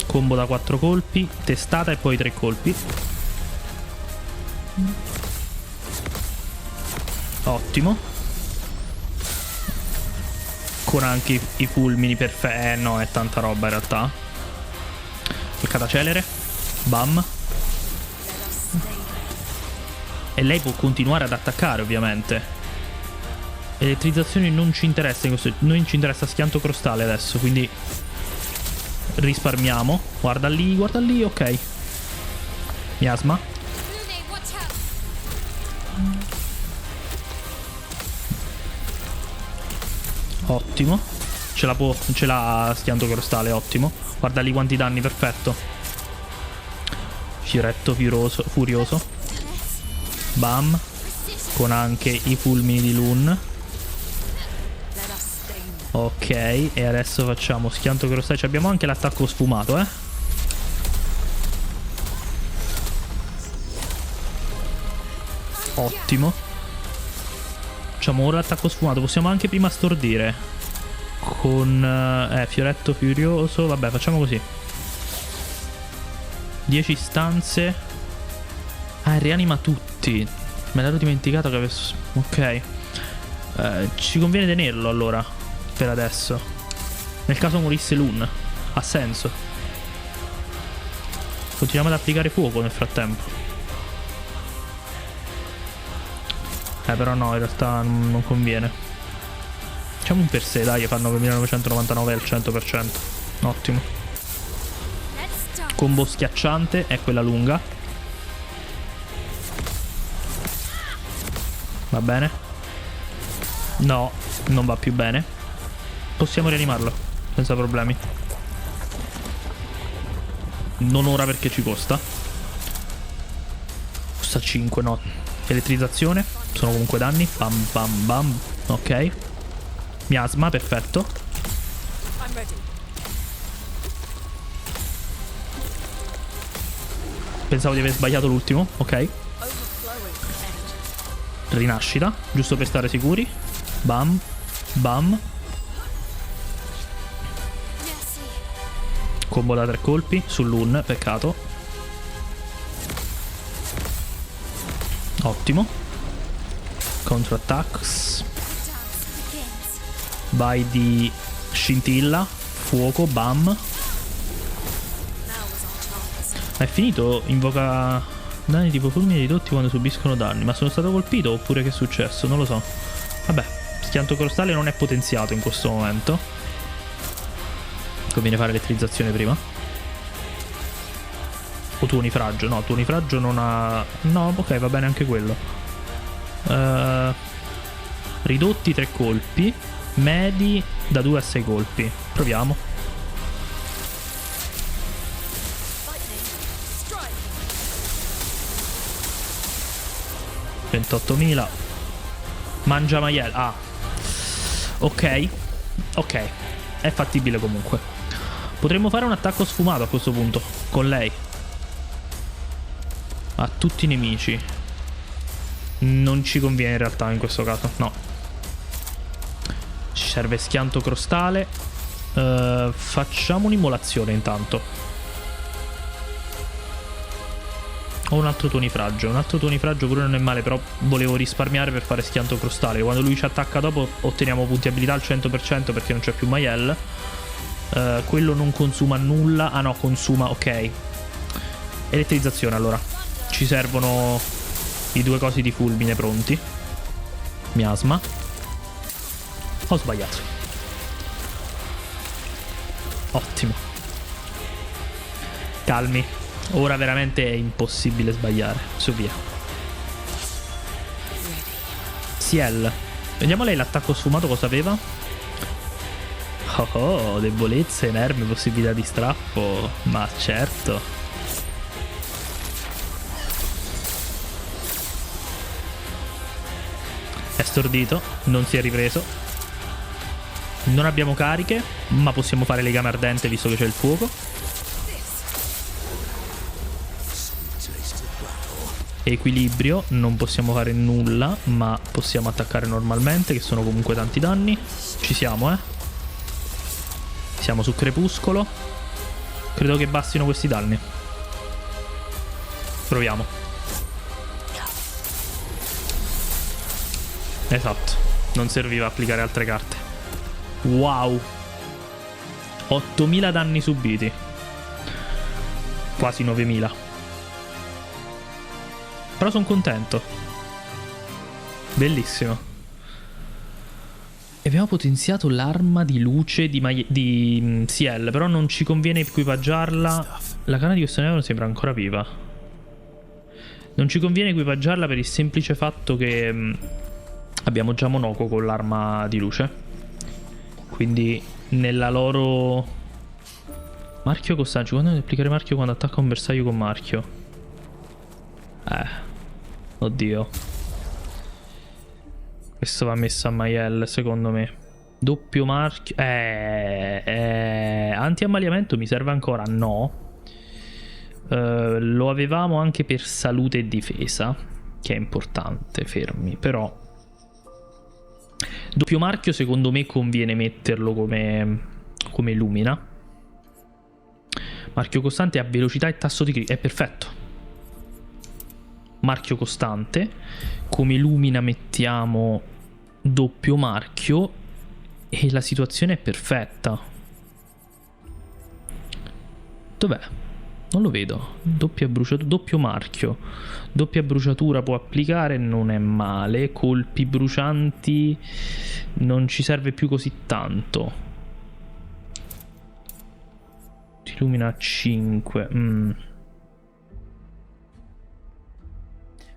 Combo da 4 colpi, testata e poi 3 colpi. Ottimo. Con anche i fulmini perfetti. No, è tanta roba in realtà. Cliccata celere. Bam. E lei può continuare ad attaccare, ovviamente. Elettrizzazioni non ci interessa in questo. Noi ci interessa schianto crostale adesso, quindi risparmiamo. Guarda lì, ok. Miasma. Ottimo. Ce l'ha schianto crostale, ottimo. Guarda lì quanti danni, perfetto. Fioretto furioso. Bam. Con anche i fulmini di Lun. Ok, e adesso facciamo schianto crostale. Abbiamo anche l'attacco sfumato, eh. Ottimo. Facciamo ora l'attacco sfumato. Possiamo anche prima stordire con fioretto furioso. Vabbè, facciamo così. 10 stanze. Ah, rianima tutti. Me l'ero dimenticato che avesse... Ok. Ci conviene tenerlo allora, per adesso. Nel caso morisse Lun. Ha senso. Continuiamo ad applicare fuoco nel frattempo. Però no, in realtà non conviene. Facciamo un per sé, dai, fanno per 1999 al 100%. Ottimo. Combo schiacciante è quella lunga. Va bene. No, non va più bene. Possiamo rianimarlo senza problemi. Non ora perché ci costa. Costa 5, no. Elettrizzazione. Sono comunque danni. Bam bam bam. Ok. Miasma, perfetto. Pensavo di aver sbagliato l'ultimo. Ok. Rinascita, giusto per stare sicuri. Bam. Bam. Combo da 3 colpi sull'un, peccato. Ottimo. Contro attacks. Vai di scintilla. Fuoco, bam. È finito. Invoca danni tipo fulmini ridotti quando subiscono danni. Ma sono stato colpito oppure che è successo? Non lo so. Vabbè, schianto crostale non è potenziato in questo momento. Conviene fare elettrizzazione prima. O tuonifraggio. No, tuonifraggio non ha... No, ok, va bene anche quello. Ridotti 3 colpi. Medi da 2 a 6 colpi. Proviamo. $28.000. Mangia maiale. Ah. Ok. Ok. È fattibile comunque. Potremmo fare un attacco sfumato a questo punto. Con lei. A tutti i nemici. Non ci conviene in realtà in questo caso. No. Ci serve schianto crostale. Facciamo un'immolazione intanto. Ho un altro tuonifraggio. Un altro tuonifraggio pure non è male. Però volevo risparmiare per fare schianto crostale. Quando lui ci attacca dopo otteniamo punti abilità al 100% perché non c'è più Maiel. Quello non consuma nulla. Ah no, consuma, ok. Elettrizzazione allora. Ci servono i 2 cosi di fulmine pronti. Miasma. Ho sbagliato. Ottimo. Calmi. Ora veramente è impossibile sbagliare. Su, via. Ciel. Vediamo lei l'attacco sfumato cosa aveva. Oh, oh, debolezza, inerme, possibilità di strappo. Ma certo. È stordito, non si è ripreso. Non abbiamo cariche, ma possiamo fare legame ardente visto che c'è il fuoco. Equilibrio, non possiamo fare nulla, ma possiamo attaccare normalmente, che sono comunque tanti danni. Ci siamo, Siamo su crepuscolo. Credo che bastino questi danni. Proviamo. Esatto, non serviva applicare altre carte. Wow, 8000 danni subiti. Quasi 9000. Però sono contento. Bellissimo. E abbiamo potenziato l'arma di luce di Ciel, però non ci conviene equipaggiarla. La canna di questo nero sembra ancora viva. Non ci conviene equipaggiarla per il semplice fatto che abbiamo già Monoko con l'arma di luce. Quindi nella loro... Marchio costante. Quando applicare marchio quando attacca un bersaglio con marchio. Oddio. Questo va messo a Maiel, secondo me. Doppio marchio. Anti-ammaliamento mi serve ancora? No. Lo avevamo anche per salute e difesa, che è importante, fermi. Però doppio marchio secondo me conviene metterlo come lumina. Marchio costante ha velocità e tasso di critico. È perfetto. Marchio costante. Come lumina mettiamo doppio marchio e la situazione è perfetta. Dov'è? Non lo vedo. Doppia bruciatura, doppio marchio. Doppia bruciatura può applicare, non è male. Colpi brucianti non ci serve più così tanto. Ti illumina a 5.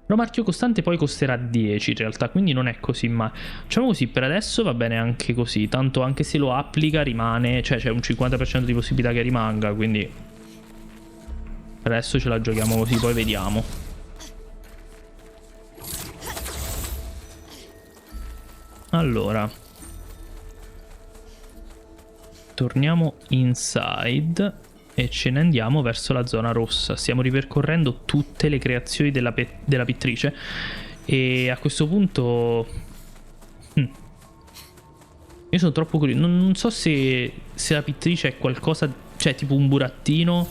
Però marchio costante poi costerà 10 in realtà, quindi non è così male. Facciamo così, per adesso va bene anche così. Tanto anche se lo applica rimane, cioè c'è un 50% di possibilità che rimanga, quindi per adesso ce la giochiamo così, poi vediamo. Allora, torniamo inside e ce ne andiamo verso la zona rossa. Stiamo ripercorrendo tutte le creazioni della pittrice e a questo punto io sono troppo curioso. Non so se la pittrice è qualcosa, cioè tipo un burattino,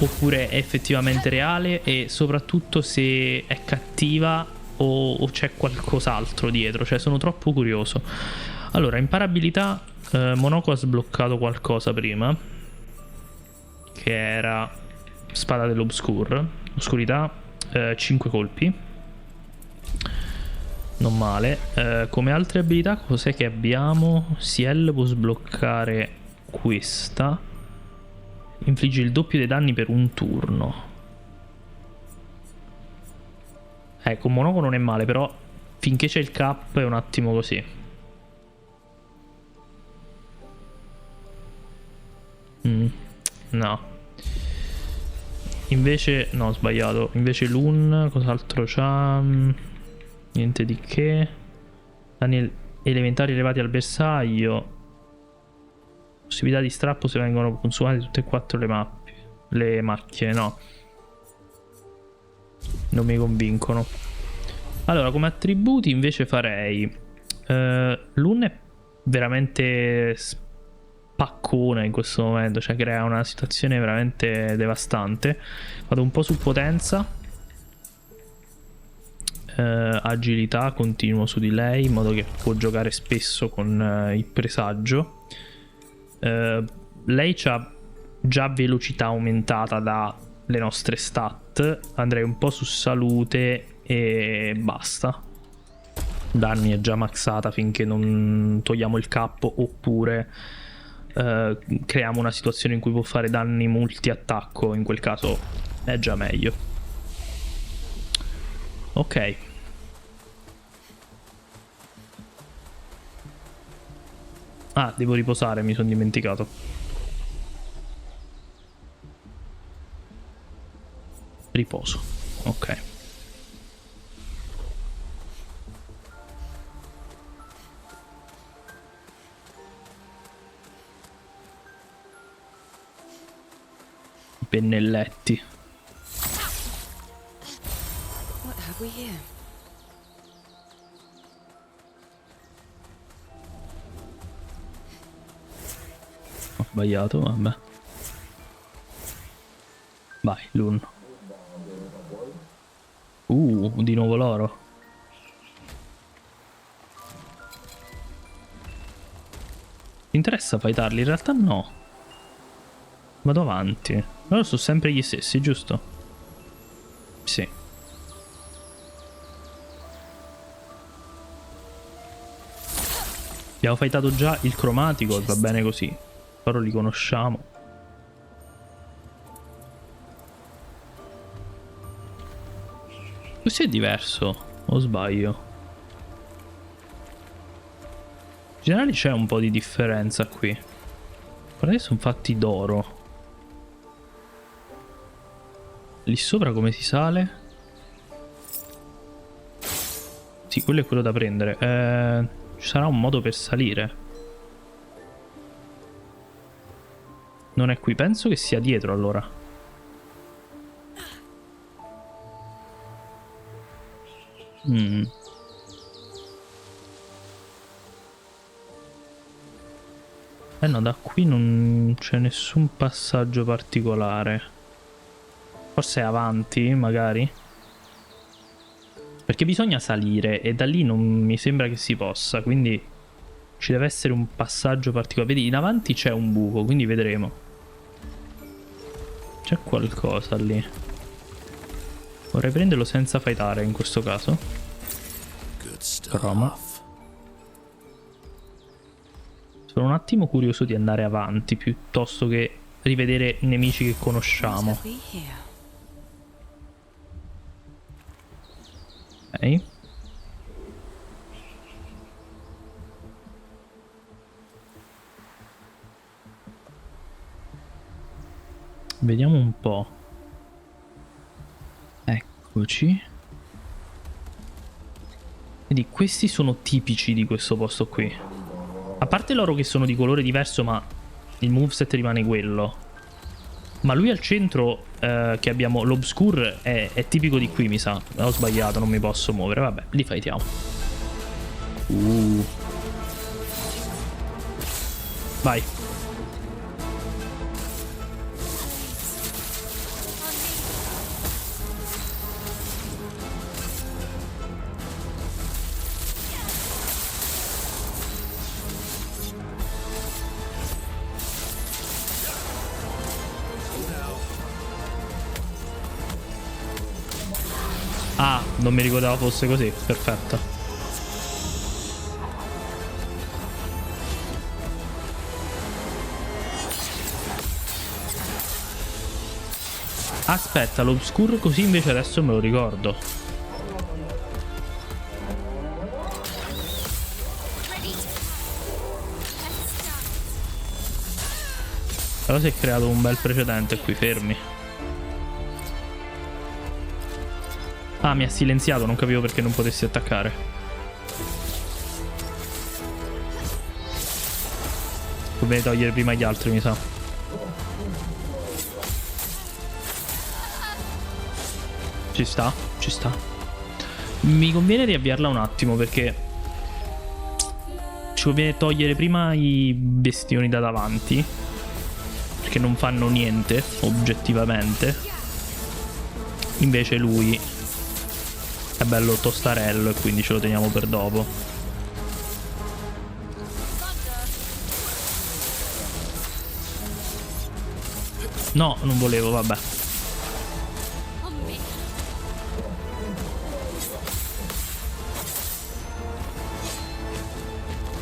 oppure è effettivamente reale, e soprattutto se è cattiva o c'è qualcos'altro dietro. Cioè sono troppo curioso. Allora, imparabilità. Monoko ha sbloccato qualcosa prima, che era spada dell'obscur. Oscurità, 5 colpi. Non male. Come altre abilità cos'è che abbiamo? Ciel può sbloccare questa. Infligge il doppio dei danni per un turno. Con Monoko non è male, però finché c'è il cap è un attimo così. No. Invece, no, ho sbagliato. Invece Lun, cos'altro c'ha? Niente di che. Danni elementari elevati al bersaglio. Possibilità di strappo se vengono consumate tutte e 4 le mappe. Le macchie, no. Non mi convincono. Allora, come attributi invece farei Lun è veramente paccone in questo momento, cioè crea una situazione veramente devastante. Vado un po' su potenza, agilità continuo su di lei, in modo che può giocare spesso con il presagio. Lei ha già velocità aumentata dalle nostre stat. Andrei un po' su salute e basta. Danni è già maxata finché non togliamo il capo, oppure creiamo una situazione in cui può fare danni multi-attacco. In quel caso è già meglio. Ok. Ah, devo riposare, mi sono dimenticato. Riposo. Ok. I pennelletti. What have we here? Ho sbagliato, vabbè. Vai, Lun. Di nuovo l'oro. Ti interessa fightarli? In realtà no. Vado avanti. Loro sono sempre gli stessi, giusto? Sì. Abbiamo fightato già il cromatico e va bene così. Loro li conosciamo. Questo è diverso, o sbaglio? In generale c'è un po' di differenza qui. Guardate, sono fatti d'oro. Lì sopra come si sale? Sì, quello è quello da prendere. Ci sarà un modo per salire. Non è qui, penso che sia dietro allora. Eh no, da qui non c'è nessun passaggio particolare. Forse è avanti, magari? Perché bisogna salire e da lì non mi sembra che si possa, quindi ci deve essere un passaggio particolare. Vedi, in avanti c'è un buco, quindi vedremo. C'è qualcosa lì. Vorrei prenderlo senza fightare in questo caso. Roma. Sono un attimo curioso di andare avanti piuttosto che rivedere nemici che conosciamo. Ok. Vediamo un po'. Eccoci. Vedi, questi sono tipici di questo posto qui. A parte loro che sono di colore diverso, ma il moveset rimane quello. Ma lui al centro, che abbiamo l'Obscure, è tipico di qui, mi sa. Ho sbagliato, non mi posso muovere. Vabbè, li fightiamo. Vai. Ah, non mi ricordavo fosse così. Perfetto. Aspetta, l'Obscure così invece adesso me lo ricordo. Però si è creato un bel precedente qui, fermi. Ah, mi ha silenziato, non capivo perché non potessi attaccare. Conviene togliere prima gli altri, mi sa. Ci sta, ci sta. Mi conviene riavviarla un attimo perché ci conviene togliere prima i bestioni da davanti, perché non fanno niente, oggettivamente. Invece lui è bello tostarello e quindi ce lo teniamo per dopo. No, non volevo, vabbè.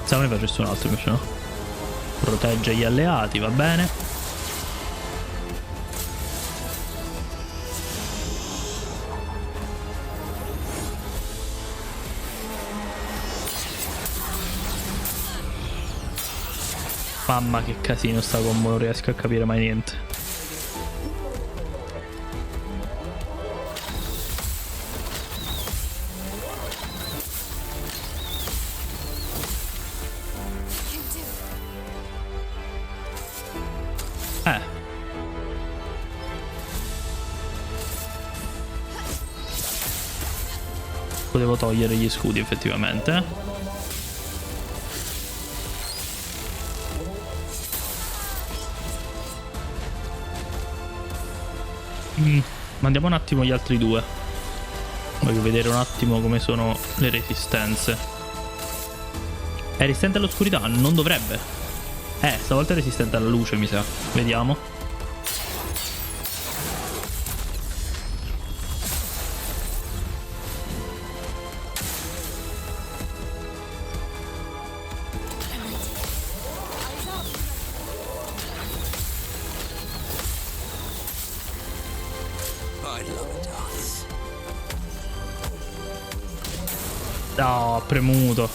Se ne facesse un altro invece, no? Protegge gli alleati, va bene. Mamma che casino sta combo, non riesco a capire mai niente. Potevo togliere gli scudi effettivamente. Mandiamo un attimo gli altri due. Voglio vedere un attimo come sono le resistenze. È resistente all'oscurità? Non dovrebbe. Stavolta è resistente alla luce, mi sa. Vediamo. No, ho premuto.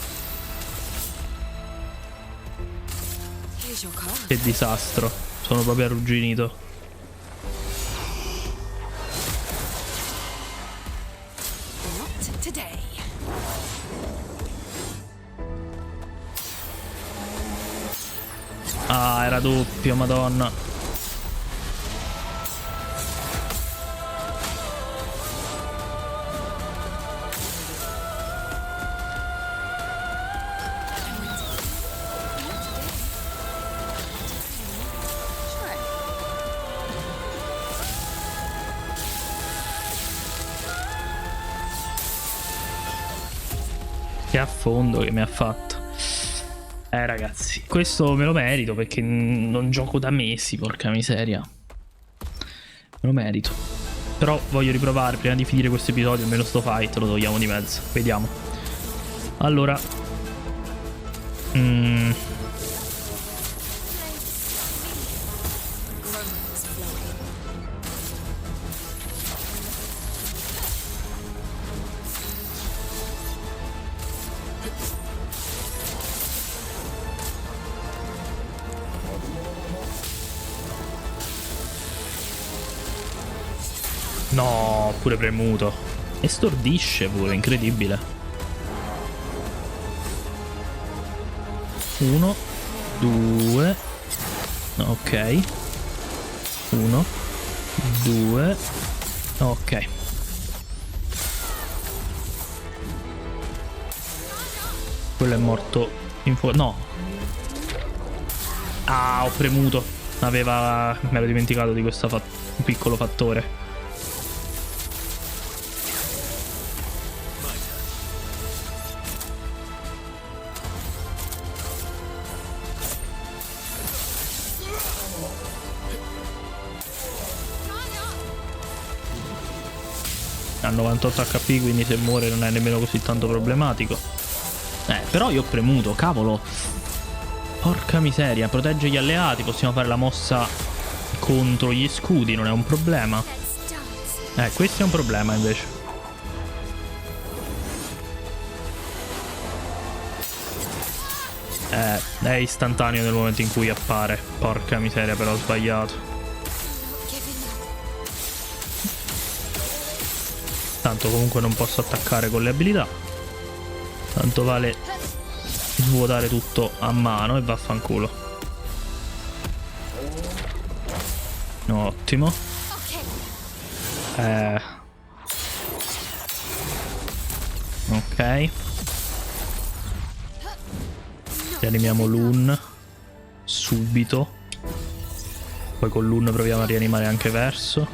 Here's your car. Che disastro. Sono proprio arrugginito. Not today. Ah, era doppio, madonna. Che affondo che mi ha fatto. Ragazzi, questo me lo merito perché non gioco da mesi, porca miseria. Me lo merito. Però voglio riprovare prima di finire questo episodio, almeno sto fight lo togliamo di mezzo. Vediamo. Allora. No, pure premuto. E stordisce pure, incredibile. 1, 2. Ok. 1, 2. Ok. Quello è morto in fuori. No. Ah, ho premuto. Mi ero dimenticato di questo piccolo fattore. Ha 98 HP, quindi se muore non è nemmeno così tanto problematico. Però io ho premuto, cavolo. Porca miseria, protegge gli alleati. Possiamo fare la mossa contro gli scudi, non è un problema. Questo è un problema invece. È istantaneo nel momento in cui appare. Porca miseria, però ho sbagliato. Tanto comunque non posso attaccare con le abilità. Tanto vale svuotare tutto a mano e vaffanculo. Ottimo. Ok. Rianimiamo l'un subito. Poi con l'un proviamo a rianimare anche verso.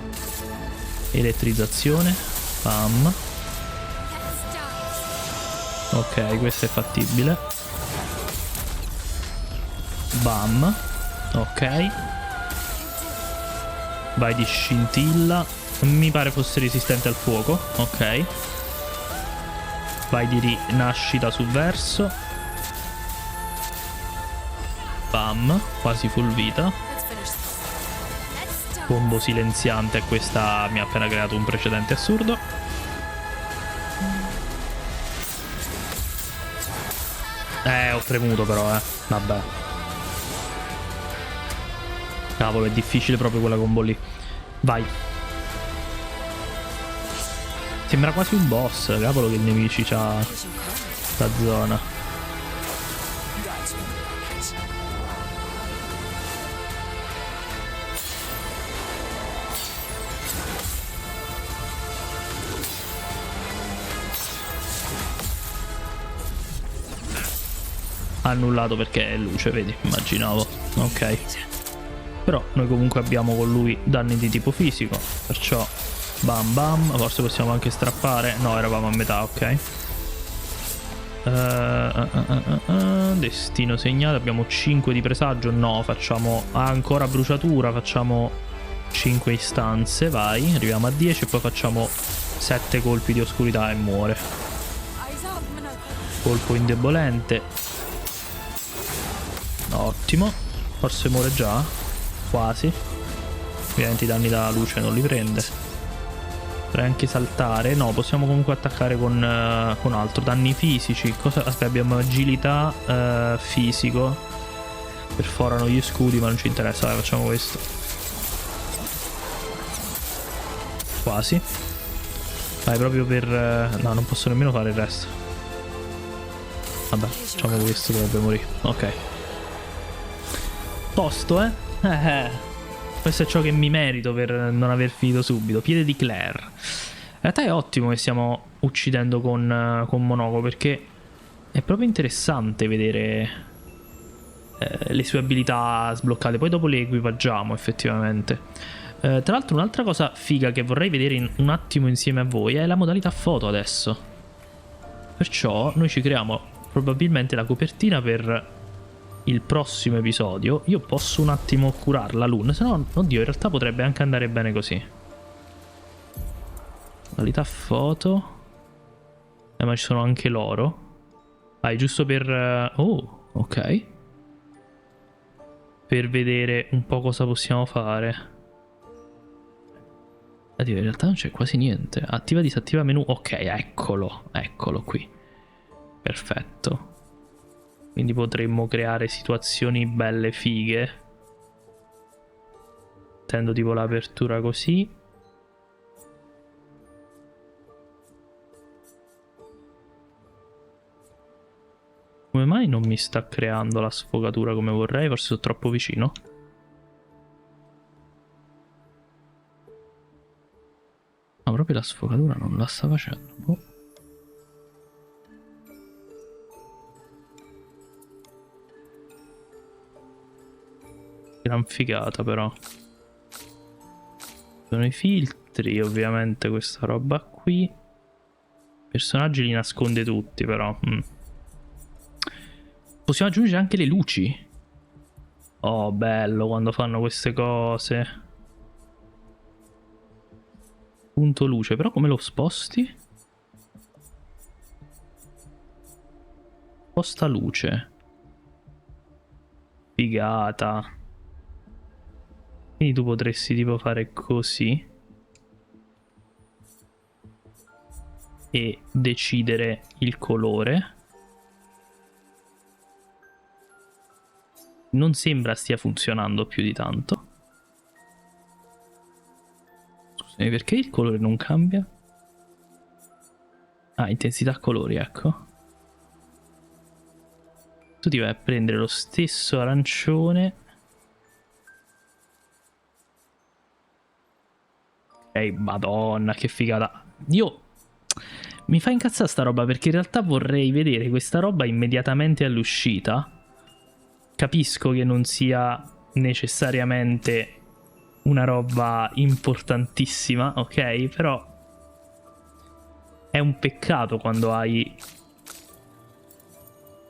Elettrizzazione. Bam. Ok, questo è fattibile. Bam. Ok. Vai di scintilla. Mi pare fosse resistente al fuoco. Ok. Vai di rinascita sul verso. Bam. Quasi full vita. Combo silenziante. Questa mi ha appena creato un precedente assurdo. Ho premuto però, vabbè. Cavolo, è difficile proprio quella combo lì. Vai. Sembra quasi un boss. Cavolo che i nemici c'ha Here's your card. sta zona. That's right. Annullato perché è luce, vedi, immaginavo. Ok. Però noi comunque abbiamo con lui danni di tipo fisico, perciò bam bam. Forse possiamo anche strappare. No, eravamo a metà, ok. Destino segnato. Abbiamo 5 di presagio. No, facciamo ancora bruciatura. Facciamo 5 istanze. Vai, arriviamo a 10 e poi facciamo 7 colpi di oscurità e muore. Eyes up, Monocle. Colpo indebolente. Ottimo. Forse muore già. Quasi. Ovviamente i danni da luce non li prende. Potrei anche saltare. No, possiamo comunque attaccare con altro. Danni fisici. Cosa? Aspetta, abbiamo agilità, fisico. Perforano gli scudi, ma non ci interessa. Vai, facciamo questo. Quasi. Vai proprio per... no, non posso nemmeno fare il resto. Vabbè, facciamo questo, dovrebbe morire. Ok. Tosto, eh? Questo è ciò che mi merito per non aver finito subito. Piede di Claire. In realtà è ottimo che stiamo uccidendo con Monoko, perché è proprio interessante vedere le sue abilità sbloccate. Poi dopo le equipaggiamo effettivamente. Tra l'altro un'altra cosa figa che vorrei vedere un attimo insieme a voi è la modalità foto adesso. Perciò noi ci creiamo probabilmente la copertina per il prossimo episodio. Io posso un attimo curarla Lun, se no, oddio, in realtà potrebbe anche andare bene così. Modalità foto. Ma ci sono anche loro. Vai, giusto per... oh, ok. Per vedere un po' cosa possiamo fare. Oddio, in realtà non c'è quasi niente. Attiva, disattiva menu. Ok, eccolo. Eccolo qui. Perfetto. Quindi potremmo creare situazioni belle fighe. Tendo tipo l'apertura così. Come mai non mi sta creando la sfogatura come vorrei? Forse sono troppo vicino. No, proprio la sfogatura non la sta facendo. Boh. Gran figata però. Sono i filtri, ovviamente questa roba qui. I personaggi li nasconde tutti però. Possiamo aggiungere anche le luci. Oh, bello quando fanno queste cose. Punto luce, però come lo sposti? Sposta luce. Figata. Quindi tu potresti tipo fare così e decidere il colore. Non sembra stia funzionando più di tanto. Scusami, perché il colore non cambia? Ah, intensità colori, ecco. Tu ti vai a prendere lo stesso arancione. Madonna, che figata. Io mi fa incazzare sta roba, perché in realtà vorrei vedere questa roba immediatamente all'uscita. Capisco che non sia necessariamente una roba importantissima, ok? Però è un peccato quando hai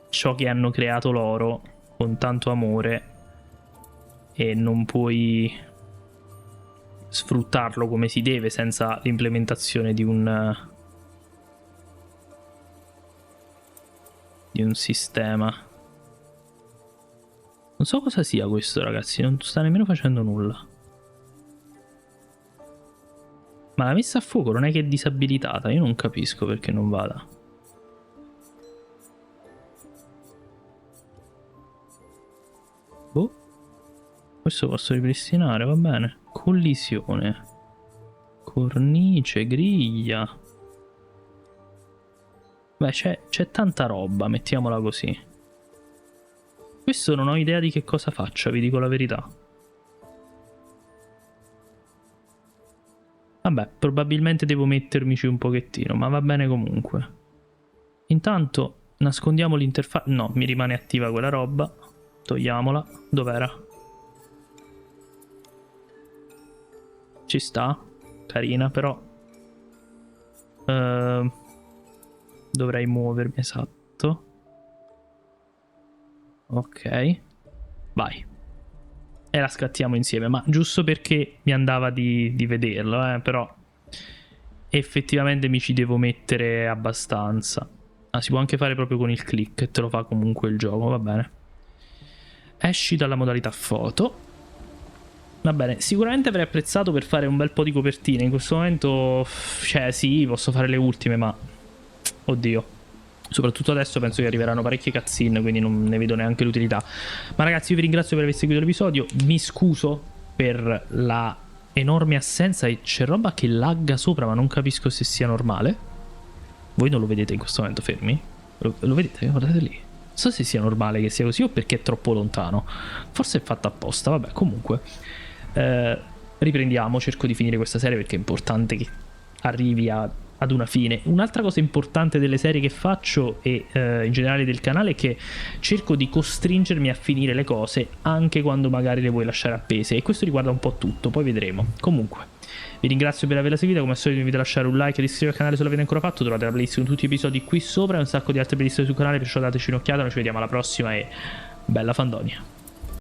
ciò che hanno creato loro con tanto amore e non puoi sfruttarlo come si deve senza l'implementazione di un sistema. Non so cosa sia questo, ragazzi, non sta nemmeno facendo nulla. Ma la messa a fuoco non è che è disabilitata, io non capisco perché non vada. Boh. questo posso ripristinare, va bene. Collisione. Cornice, griglia. Beh, c'è tanta roba, mettiamola così. Questo non ho idea di che cosa faccia, vi dico la verità. Vabbè, probabilmente devo mettermici un pochettino, ma va bene comunque. Intanto nascondiamo l'interfaccia. No, mi rimane attiva quella roba. Togliamola. Dov'era? Ci sta. Carina, però. Dovrei muovermi, esatto. Ok. Vai. E la scattiamo insieme, ma giusto perché mi andava di vederlo, però effettivamente mi ci devo mettere abbastanza. Ah, si può anche fare proprio con il click e te lo fa comunque il gioco, va bene. Esci dalla modalità foto. Va bene, sicuramente avrei apprezzato per fare un bel po' di copertine. In questo momento, cioè sì, posso fare le ultime, ma oddio. Soprattutto adesso penso che arriveranno parecchie cutscene, quindi non ne vedo neanche l'utilità. Ma ragazzi, io vi ringrazio per aver seguito l'episodio. Mi scuso per la enorme assenza e c'è roba che lagga sopra, ma non capisco se sia normale. Voi non lo vedete in questo momento, fermi? Lo vedete? Guardate lì. Non so se sia normale che sia così o perché è troppo lontano. Forse è fatta apposta, vabbè, comunque. Riprendiamo, cerco di finire questa serie perché è importante che arrivi ad una fine. Un'altra cosa importante delle serie che faccio e in generale del canale è che cerco di costringermi a finire le cose anche quando magari le vuoi lasciare appese, e questo riguarda un po' tutto, poi vedremo. Comunque vi ringrazio per averla seguita, come al solito vi invito a lasciare un like e iscrivervi al canale se l'avete ancora fatto. Trovate la playlist con tutti gli episodi qui sopra e un sacco di altre playlist sul canale, perciò dateci un'occhiata. Noi ci vediamo alla prossima e bella fandonia.